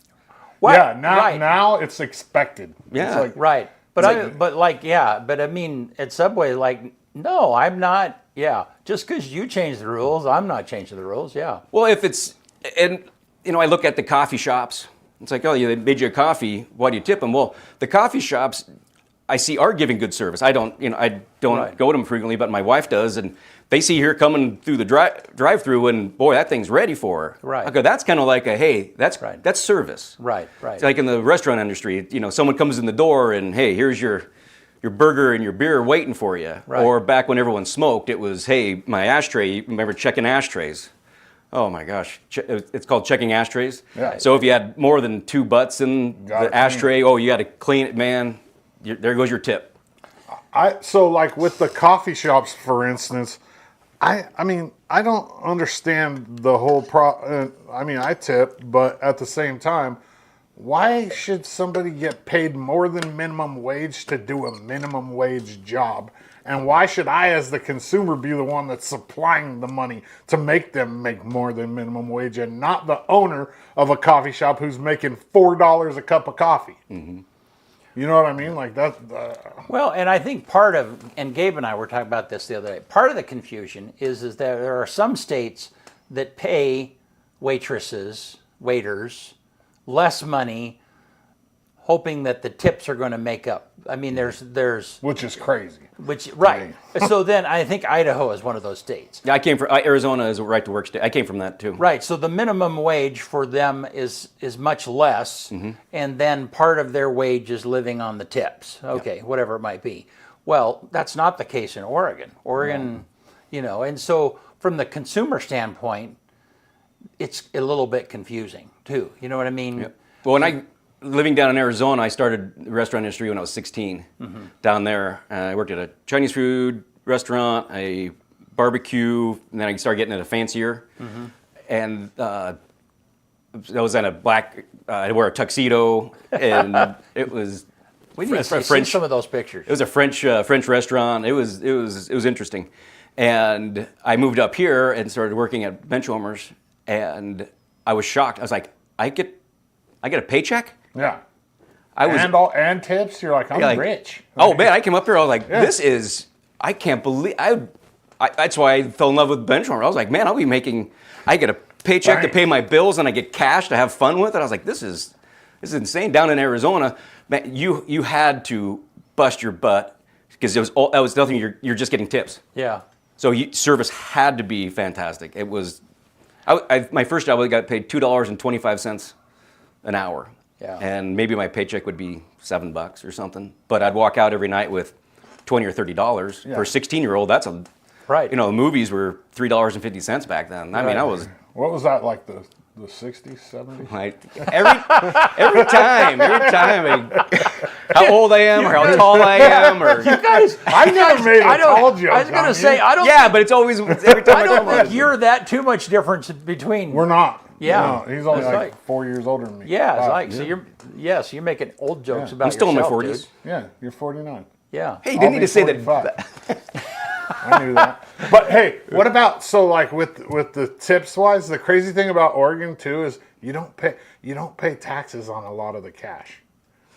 What? Yeah, now Right. now it's expected. Yeah. It's like, Right. But It's but I mean, at Subway, like, no, I'm not. Yeah. Just because you change the rules, I'm not changing the rules. Yeah. Well, if it's, and I look at the coffee shops. It's like, oh, they made you a coffee. Why do you tip them? Well, the coffee shops I see are giving good service. I don't Right. go to them frequently, but my wife does, and they see her coming through the drive-through, and boy, that thing's ready for her. Right. Okay, that's kind of like that's Right. that's service. Right. Right. It's like in the restaurant industry, someone comes in the door and hey, here's your burger and your beer waiting for you. Right. Or back when everyone smoked, it was, hey, my ashtray. You remember checking ashtrays? Oh my gosh, it's called checking ashtrays. Yeah. So if you had more than 2 butts in Gotta the ashtray, you got to clean it, man. There goes your tip. So like with the coffee shops, for instance, I mean, I don't understand the whole I mean, I tip, but at the same time, why should somebody get paid more than minimum wage to do a minimum wage job? And why should I, as the consumer, be the one that's supplying the money to make them make more than minimum wage and not the owner of a coffee shop who's making $4 a cup of coffee? Mm-hmm. You know what I mean? Like that. Well, and I think and Gabe and I were talking about this the other day. Part of the confusion is that there are some states that pay waiters less money, hoping that the tips are going to make up. I mean, there's Which is crazy. right. So then I think Idaho is one of those states. Yeah, I came from Arizona is a right to work state. I came from that too. Right. So the minimum wage for them is much less, and then part of their wage is living on the tips. Okay, whatever it might be. Well, that's not the case in Oregon. Oregon, and so from the consumer standpoint, it's a little bit confusing too. You know what I mean? Yep. Well, living down in Arizona, I started the restaurant industry when I was 16. Down there, I worked at a Chinese food restaurant, a barbecue, and then I started getting into fancier. And I was in a black. I wore a tuxedo, and it was. We need to see some of those pictures. It was a French restaurant. It was interesting, and I moved up here and started working at Benchwarmers, and I was shocked. I was like, I get a paycheck. Yeah. I was And tips. You're like, I'm like, rich. Oh man, I came up here. I was like, this is. I can't believe. That's why I fell in love with Benchwarmers. I was like, man, I get a paycheck to pay my bills, and I get cash to have fun with it. I was like, this is insane. Down in Arizona, man, you had to bust your butt because that was nothing. You're just getting tips. Yeah. So service had to be fantastic. It was. My first job, I got paid $2.25 an hour. Yeah. And maybe my paycheck would be $7 or something. But I'd walk out every night with $20 or $30. For a 16-year-old, that's a Right. You know, the movies were $3.50 back then. I mean, I was. What was that like the 60s, 70s? Like every time, how old I am, or how tall I am, or Guys, I never made a tall joke. I was going to on say, you. I don't. yeah, but it's always every time I I don't come on. think you're that too much difference between. We're not. Yeah. No, he's only That's like right. 4 years older than me. Yeah, it's Wow. like so you're making old jokes about I'm still in my yourself, 40s. dude. Yeah, you're 49. Yeah. Hey, you I'll didn't need be to say 45. that. I knew that. But hey, what about like with the tips wise? The crazy thing about Oregon too is you don't pay taxes on a lot of the cash.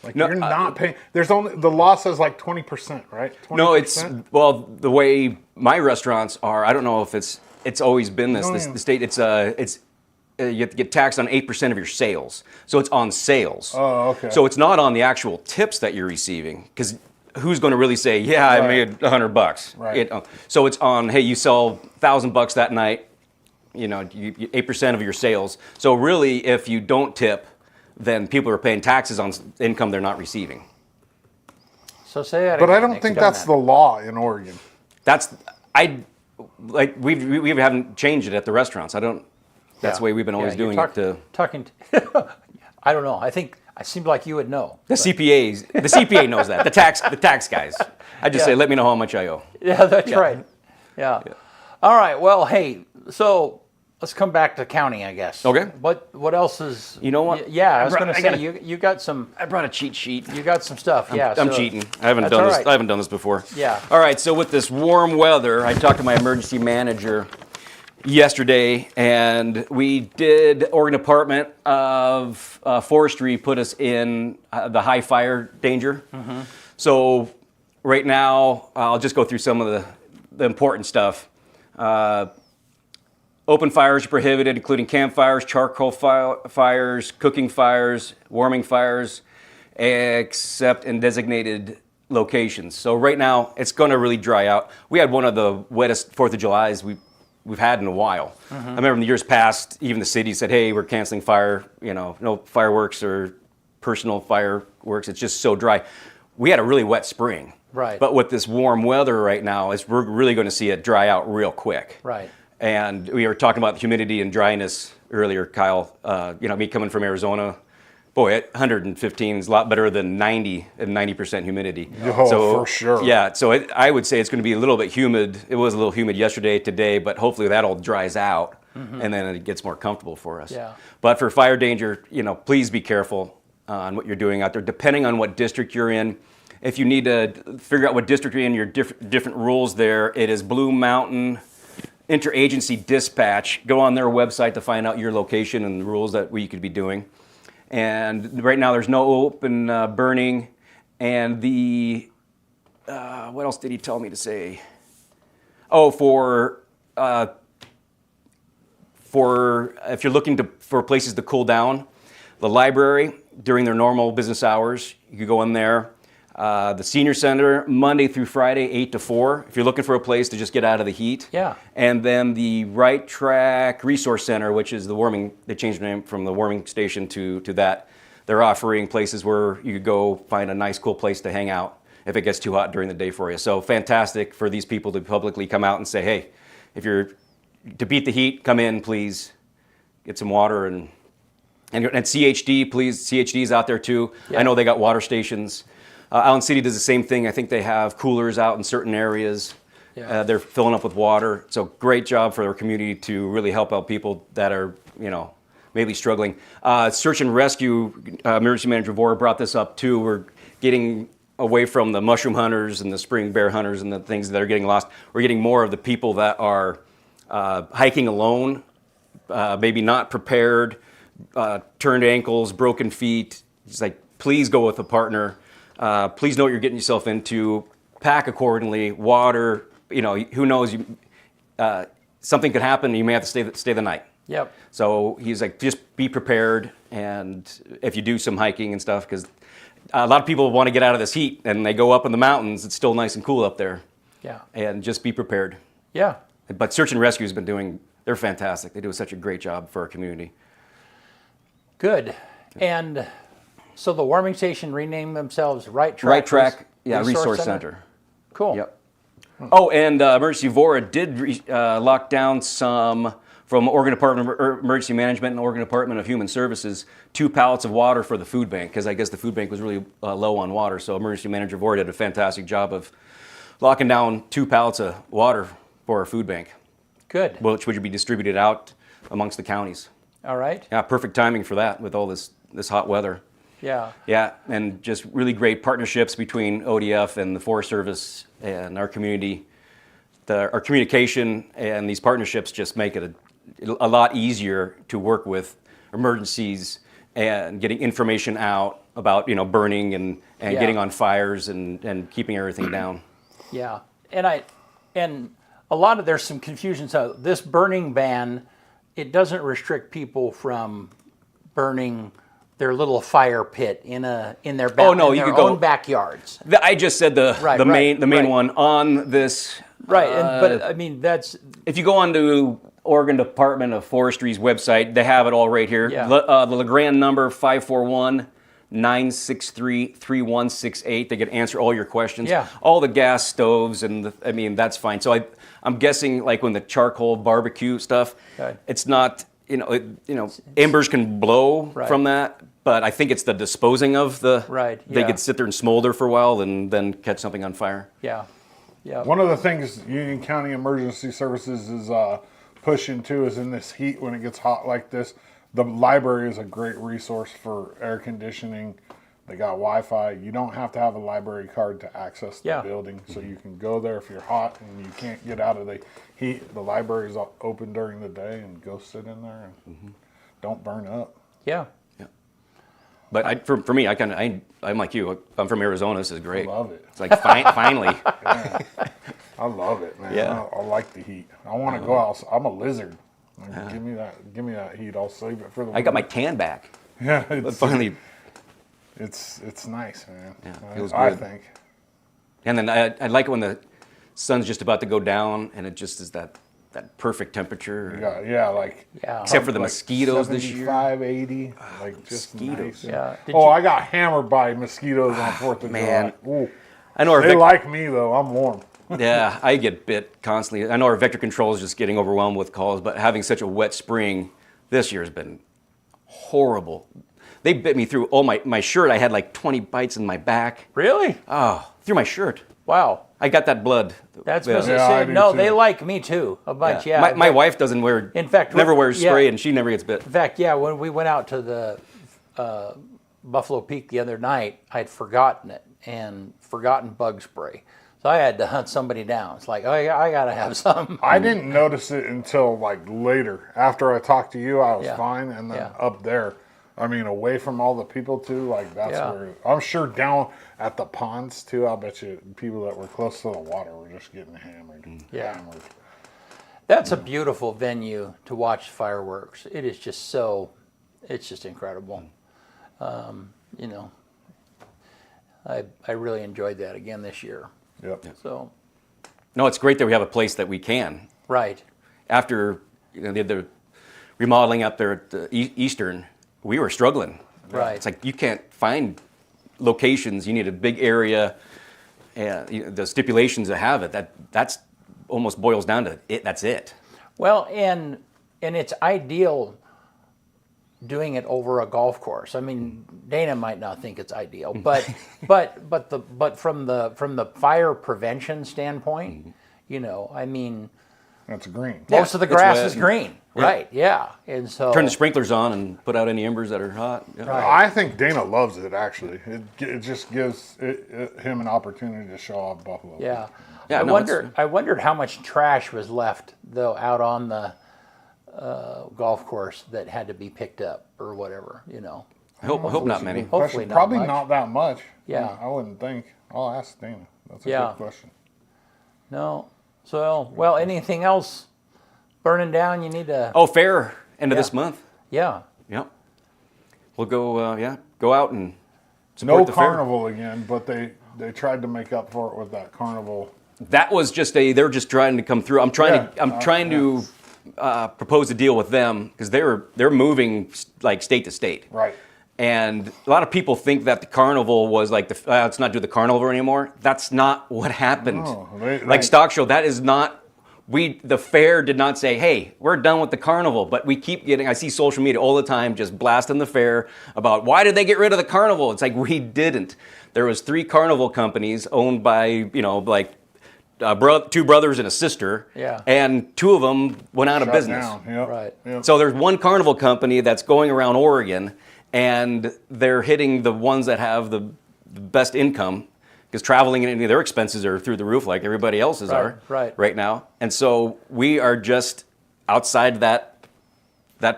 Like No, you're not paying. There's only the law says like 20%, right? 20%? No, it's the way my restaurants are. I don't know if it's always been this. The state you have to get taxed on 8% of your sales, so it's on sales. Oh, okay. So it's not on the actual tips that you're receiving, because who's going to really say, yeah, I made $100? Right. So it's on, hey, you sell $1,000 that night. You know, 8% of your sales. So really, if you don't tip, then people are paying taxes on income they're not receiving. So say that. But I again, don't think explain that's that. the law in Oregon. We haven't changed it at the restaurants. I don't. That's the way we've been always doing it. Talking. I don't know. I think it seemed like you would know. The CPA knows that. The tax guys. I just say, let me know how much I owe. Yeah, that's right. Yeah. All right. Well, hey. So let's come back to county, I guess. Okay. What else is? You know what? Yeah, I was going to I say gotta- you got some. I brought a cheat sheet. You got some stuff. Yeah. I'm so cheating. I haven't that's done all this. right. I haven't done this before. Yeah. All right. So with this warm weather, I talked to my emergency manager yesterday, and we did Oregon Department of Forestry put us in the high fire danger. Mm-hmm. So right now, I'll just go through some of the important stuff. Open fires are prohibited, including campfires, charcoal fires, cooking fires, warming fires, except in designated locations. So right now, it's going to really dry out. We had one of the wettest 4th of Julys we've had in a while. I remember in the years past, even the city said, hey, we're canceling no fireworks or personal fireworks. It's just so dry. We had a really wet spring. Right. But with this warm weather right now, we're really going to see it dry out real quick. Right. And we were talking about humidity and dryness earlier, Kyle. Me coming from Arizona, boy, 115 is a lot better than 90% humidity. Oh, for sure. Yeah, so I would say it's going to be a little bit humid. It was a little humid yesterday, today, but hopefully that all dries out, and then it gets more comfortable for us. Yeah. But for fire danger, please be careful on what you're doing out there, depending on what district you're in. If you need to figure out what district you're in, your different rules there, it is Blue Mountain Interagency Dispatch. Go on their website to find out your location and the rules that you could be doing. And right now there's no open burning. And what else did he tell me to say? Oh, for if you're looking for places to cool down, the library during their normal business hours, you could go in there. The senior center, Monday through Friday, 8 to 4, if you're looking for a place to just get out of the heat. Yeah. And then the Right Track Resource Center, which is they changed the name from the warming station to that. They're offering places where you could go find a nice, cool place to hang out if it gets too hot during the day for you. So fantastic for these people to publicly come out and say, hey, if you're to beat the heat, come in, please. Get some water and CHD, please. CHD is out there too. Yeah. I know they got water stations. Allen City does the same thing. I think they have coolers out in certain areas. Yeah. They're filling up with water. So great job for their community to really help out people that are, maybe struggling. Search and rescue, emergency manager Vora brought this up too. We're getting away from the mushroom hunters and the spring bear hunters and the things that are getting lost. We're getting more of the people that are hiking alone, maybe not prepared, turned ankles, broken feet. It's like, please go with a partner. Please know what you're getting yourself into. Pack accordingly. Water. Who knows? Something could happen. You may have to stay the night. Yep. So he's like, just be prepared, and if you do some hiking and stuff, because a lot of people want to get out of this heat, and they go up in the mountains. It's still nice and cool up there. Yeah. And just be prepared. Yeah. But Search and Rescue has been they're fantastic. They do such a great job for our community. Good. And so the warming station renamed themselves Right Track. Right Track, Resource Center. Cool. Yep. Oh, and Emergency Vora did lock down some from Oregon Department of Emergency Management and Oregon Department of Human Services 2 pallets of water for the food bank, because I guess the food bank was really low on water. So Emergency Manager Vora did a fantastic job of locking down 2 pallets of water for our food bank, Good. which would be distributed out amongst the counties. All right. Yeah, perfect timing for that with all this hot weather. Yeah. Yeah, and just really great partnerships between ODF and the Forest Service and our community. Our communication and these partnerships just make it a lot easier to work with emergencies and getting information out about burning and Yeah. getting on fires and keeping everything down. Yeah. And a lot of there's some confusion. So this burning ban, it doesn't restrict people from burning their little fire pit in their Oh, no, in you their could go- own backyards. I just said the main right. one on this. Right. But I mean that's If you go on to Oregon Department of Forestry's website, they have it all right here. Yeah. The LeGrand number 541-963-3168. They can answer all your questions. Yeah. All the gas stoves that's fine. So I'm guessing like when the charcoal barbecue stuff, Okay. it's not embers can blow Right. from that, but I think it's the disposing of the. Right, They yeah. could sit there and smolder for a while and then catch something on fire. yeah. Yeah. One of the things Union County Emergency Services is pushing to is in this heat when it gets hot like this, the library is a great resource for air conditioning. They got Wi-Fi. You don't have to have a library card to access the Yeah. building, so you can go there if you're hot and you can't get out of the heat. The library is open during the day, and go sit in there and don't burn up. Yeah. But for me, I'm like you. I'm from Arizona. This is great. Love it. It's like finally. I love it, man. Yeah. I like the heat. I want to go out. I'm a lizard. Like, give me that heat. I'll save it for the. I got my tan back. Yeah, But finally, it's nice, man. Yeah, feels I good. think. and then I like it when the sun's just about to go down, and it just is that perfect temperature. Yeah, like Yeah. Except for the like mosquitoes this year. 75, 80, like just mosquitoes. nice. Yeah. Did Oh, you- I got hammered by mosquitoes on 4th of man. July. Ooh. I know our They like me though. I'm warm. yeah, I get bit constantly. I know our vector control is just getting overwhelmed with calls, but having such a wet spring this year has been horrible. They bit me through my shirt. I had like 20 bites in my back. Really? Through my shirt. Wow. I got that blood. That's Yeah. yeah, Yeah, I do no, too. they like me too a bunch. Yeah. My wife doesn't wear. In fact, never wears yeah. spray, and she never gets bit. In fact, yeah, when we went out to the Buffalo Peak the other night, I'd forgotten it and forgotten bug spray. So I had to hunt somebody down. It's like, oh, I got to have some. I didn't notice it until like later. After I talked to you, I was Yeah. fine, and then Yeah. up there, I mean, away from all the people too. Like that's Yeah. where I'm sure down at the ponds too. I'll bet you people that were close to the water were just getting hammered. Yeah. Hammered. That's a beautiful venue to watch fireworks. It is just it's just incredible. You know, I really enjoyed that again this year. Yep. So, No, it's great that we have a place that we can. right. After they did the remodeling up there at the Eastern, we were struggling. Right. It's like you can't find locations. You need a big area, and the stipulations that have it. That's almost boils down to it. That's it. Well, and it's ideal doing it over a golf course. I mean, Dana might not think it's ideal, but from the fire prevention standpoint, you know, I mean, That's green. most of the it's grass wet is and- green, Yeah. right? Yeah, and so Turn the sprinklers on and put out any embers that are hot. Yeah. Right. I think Dana loves it. Actually, it just gives him an opportunity to show off Buffalo. Yeah. Yeah, I no, I wondered how much trash was left though out on the golf course that had to be picked up or whatever. You know. I hope not many. Hopefully not Probably much. not that much. Yeah. I wouldn't think. I'll ask Dana. That's a Yeah. good question. No. So well, anything else burning down? You need to. Oh, fair End of this month. Yeah. Yep. We'll go. Go out and No support the fair. carnival again, but they tried to make up for it with that carnival. That was just they're just trying to come through. I'm trying to propose a deal with them because they're moving like state to state. Right. And a lot of people think that the carnival was like let's not do the carnival anymore. That's not what happened. No, like stock show, that is not. The fair did not say, hey, we're done with the carnival, but we keep getting, I see social media all the time just blasting the fair about why did they get rid of the carnival? It's like, we didn't. There was 3 carnival companies owned by, two brothers and a sister. Yeah. And 2 of them went out of Shut business. down. Yep. Right. Yep. So there's one carnival company that's going around Oregon, and they're hitting the ones that have the best income, because traveling and any of their expenses are through the roof like everybody else's are right now. And so we are just outside that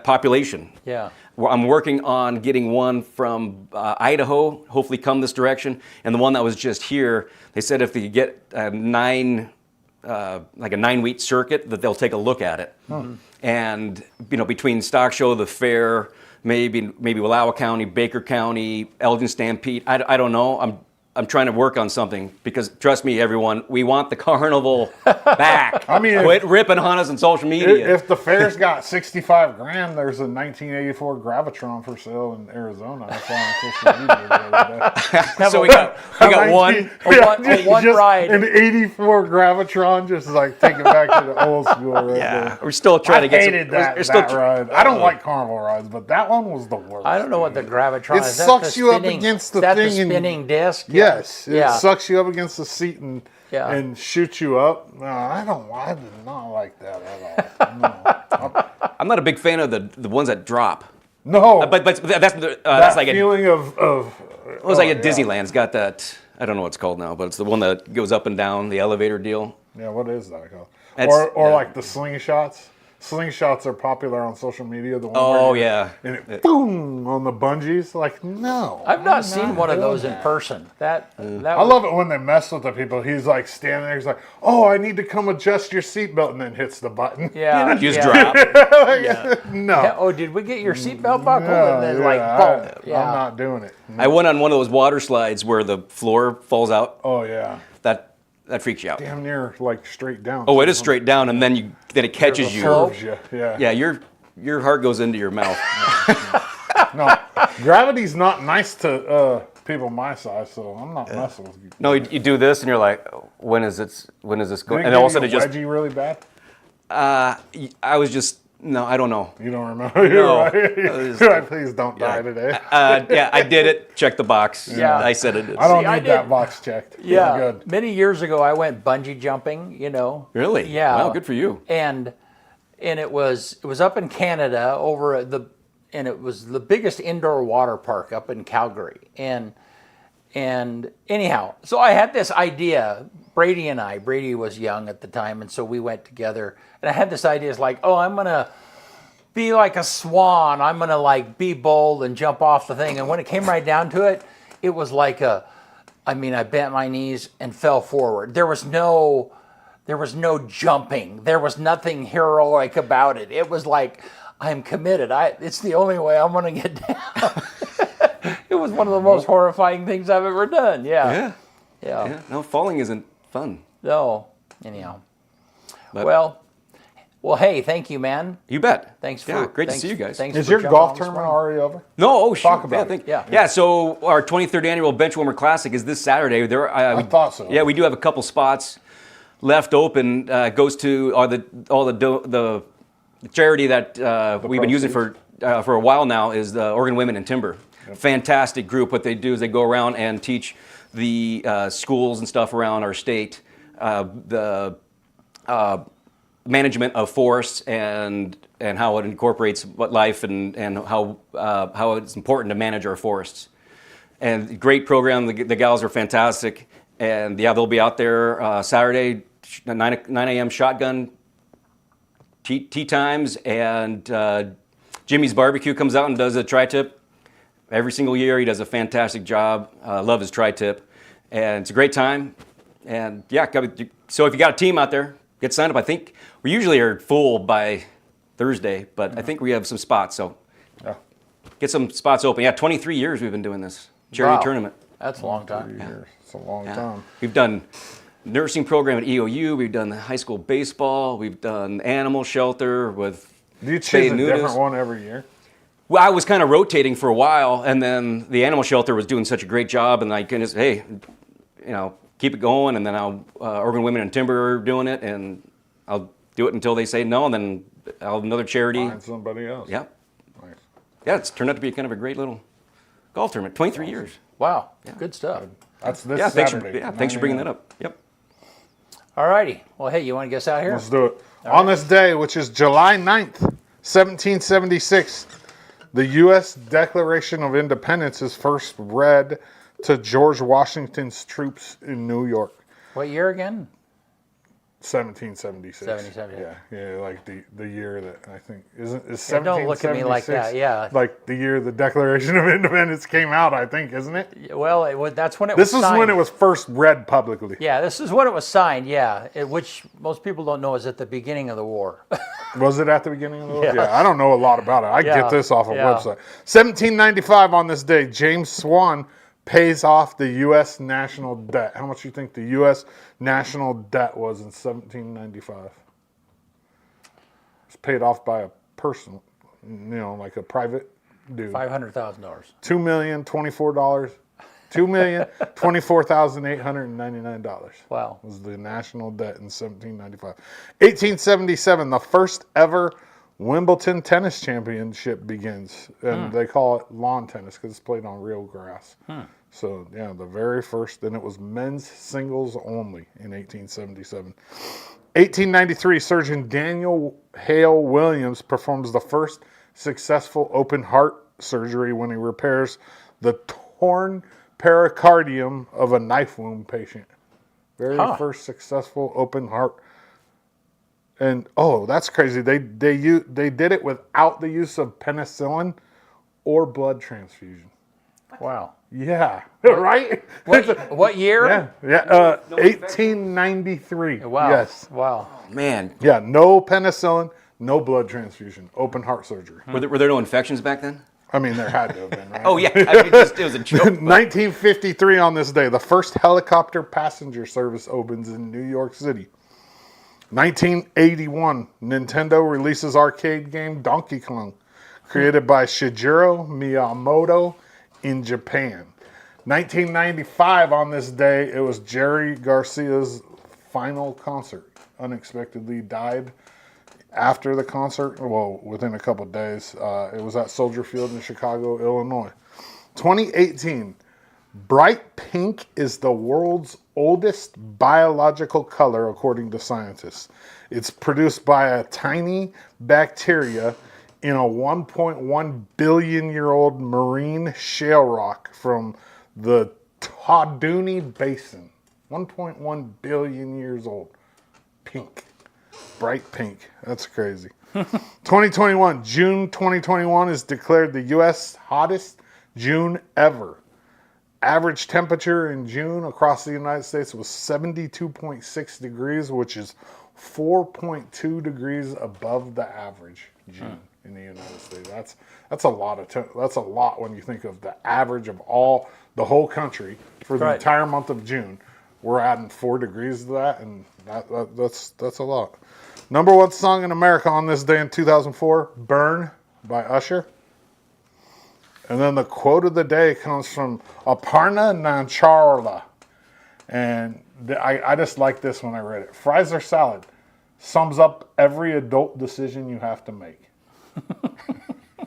population. Yeah. I'm working on getting one from Idaho, hopefully come this direction. And the one that was just here, they said if they get a 9-week circuit, that they'll take a look at it. Mm-hmm. And between stock show, the fair, maybe Wallowa County, Baker County, Elgin Stampede, I don't know. I'm trying to work on something because, trust me, everyone, we want the carnival back. I mean, quit ripping on us on social media. If the fair's got $65,000, there's a 1984 Gravitron for sale in Arizona. I saw on social media the other day. So we got one ride. An '84 Gravitron, just like take it back to the old school. Right there. We're still trying to get. Hated that ride. I don't like carnival rides, but that one was the worst. I don't know what the Gravitron It is. sucks you up against the thing the and- spinning disc. Yes, it Yeah. sucks you up against the seat and Yeah. and shoots you up. No, I did not like that at all. No, I'm not a big fan of the ones that drop. no. But that's that like feeling of it was like at Disneyland's got that. I don't know what it's called now, but it's the one that goes up and down the elevator deal. Yeah, what is that called? That's- Or yeah. like the slingshots. Slingshots are popular on social media. The one Oh where yeah. and it boom on the bungees. Like no, I've I'm not seen one of doing those in that. person. That I love it when they mess with the people. He's like standing there. He's like, "Oh, I need to come adjust your seatbelt," and then hits the button. Yeah. Just yeah. drop. No. Yeah, oh, did we get your seatbelt buckled? Yeah, And then yeah, like boom. Yeah. I'm not doing it. I went on one of those water slides where the floor falls out. Oh yeah, That freaks you out. damn near like straight down. Oh, it is straight down, and then it catches you. Curves you. Yeah. Yeah, your heart goes into your mouth. No, gravity's not nice to people my size, so I'm not messing with you. No, you do this, and you're like, when is this going? Did And all of a sudden, it just. wedgie really bad. I was just no, I don't know. You don't remember? No. You're right. Please don't die today. Yeah, I did it. Check the box. Yeah. I said it. I don't See, I need that did- box checked. Yeah. We're good. Many years ago, I went bungee jumping. Really? Yeah. Wow, good for you. And it was up in Canada and it was the biggest indoor water park up in Calgary. And anyhow, so I had this idea. Brady was young at the time, and so we went together. And I had this idea, it's like, oh, I'm gonna be like a swan. I'm gonna like be bold and jump off the thing. And when it came right down to it, it was like I bent my knees and fell forward. There was no jumping. There was nothing heroic about it. It was like, I'm committed. It's the only way I'm gonna get down. It was one of the most horrifying things I've ever done. Yeah. Yeah. No, falling isn't fun. No. Anyhow. But- Well, hey, thank you, man. You bet. Thanks for Yeah, great thanks- to see you guys. Thanks Is for your jumping golf on this tournament morning. already over? No, oh, shoot. Talk about it. Yeah. So our 23rd annual Benchwarmer Classic is this Saturday. I thought so. Yeah, we do have a couple spots left open. Goes to the charity that we've been using for a while now is the Oregon Women in Timber. Yep. Fantastic group. What they do is they go around and teach the schools and stuff around our state the management of forests and how it incorporates life and how it's important to manage our forests. And great program. The gals are fantastic. And yeah, they'll be out there Saturday, 9 a.m. shotgun tea times. And Jimmy's Barbecue comes out and does a tri-tip every single year. He does a fantastic job. Love his tri-tip. And it's a great time. And yeah, so if you got a team out there, get signed up. I think we usually are full by Thursday, but I think we have some spots, so Yeah. get some spots open. Yeah, 23 years we've been doing this charity Wow. tournament. That's a long time. 3 years. It's a long Yeah. time. We've done nursing program at EOU. We've done the high school baseball. We've done animal shelter with Do you spay choose a and neuters. different one every year? Well, I was kind of rotating for a while, and then the animal shelter was doing such a great job, and I kind of, hey, keep it going, and then Oregon Women in Timber are doing it, and I'll do it until they say no, and then I'll have another charity. Find somebody else. Yeah. Nice. Yeah, it's turned out to be kind of a great little golf tournament. 23 years. Wow. Good stuff. That's this Yeah, Saturday. thanks for bringing that up. Yep. All righty. Well, hey, you want to get us out here? Let's do it. On this day, which is July 9th, 1776, the U.S. Declaration of Independence is first read to George Washington's troops in New York. What year again? 1776. 1776. Yeah, like the year that I think is Yeah, don't look at me like that, yeah. Like the year the Declaration of Independence came out, I think, isn't it? Well, that's when it This was is signed. when it was first read publicly. Yeah, this is when it was signed, yeah. Which most people don't know is at the beginning of the war. Was it at the beginning of the war? Yeah. Yeah, I don't know a lot about it. I Yeah, get this off a yeah. website. 1795 on this day, James Swan pays off the U.S. national debt. How much do you think the U.S. national debt was in 1795? It's paid off by a person, like a private dude. $500,000. $2,024. $2,024,899 Wow. was the national debt in 1795. 1877, the first ever Wimbledon tennis championship begins, and they call it lawn tennis because it's played on real grass. So yeah, the very first, and it was men's singles only in 1877. 1893, surgeon Daniel Hale Williams performs the first successful open heart surgery when he repairs the torn pericardium of a knife wound patient. Very first successful open heart. And that's crazy. They did it without the use of penicillin or blood transfusion. Wow. Yeah, right? What year? Yeah. 1893. Wow. Yes. Wow. Man, Yeah, no penicillin, no blood transfusion, open heart surgery. were there no infections back then? I mean, there had to have been, right? Oh, yeah. I mean, it was a joke. 1953 on this day, the first helicopter passenger service opens in New York City. 1981, Nintendo releases arcade game Donkey Kong, created by Shigeru Miyamoto in Japan. 1995 on this day, it was Jerry Garcia's final concert. Unexpectedly died after the concert, well, within a couple of days. It was at Soldier Field in Chicago, Illinois. 2018, bright pink is the world's oldest biological color, according to scientists. It's produced by a tiny bacteria in a 1.1 billion year old marine shale rock from the Taduni Basin. 1.1 billion years old. Pink. Bright pink. That's crazy. 2021. June 2021 is declared the U.S. hottest June ever. Average temperature in June across the United States was 72.6 degrees, which is 4.2 degrees above the average June in the United States. That's a lot of that's a lot when you think of the average of the whole country for the Right. entire month of June. We're adding 4 degrees to that, and that's a lot. Number one song in America on this day in 2004, "Burn" by Usher. And then the quote of the day comes from Aparna Nancharla. And I just like this when I read it. Fries or salad sums up every adult decision you have to make.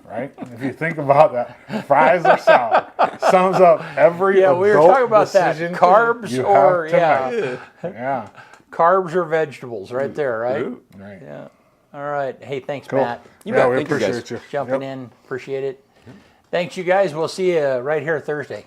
Right? If you think about that, fries or salad sums up every adult we were talking about that. decision Carbs you or, have to make. Yeah. Carbs or vegetables, right there, right? Right. Yeah. All right. Hey, thanks, Cool. Matt. You Yeah, bet. we Thank you, guys. appreciate you. Jumping Yep. in. Appreciate it. Thanks, you guys. We'll see you right here Thursday.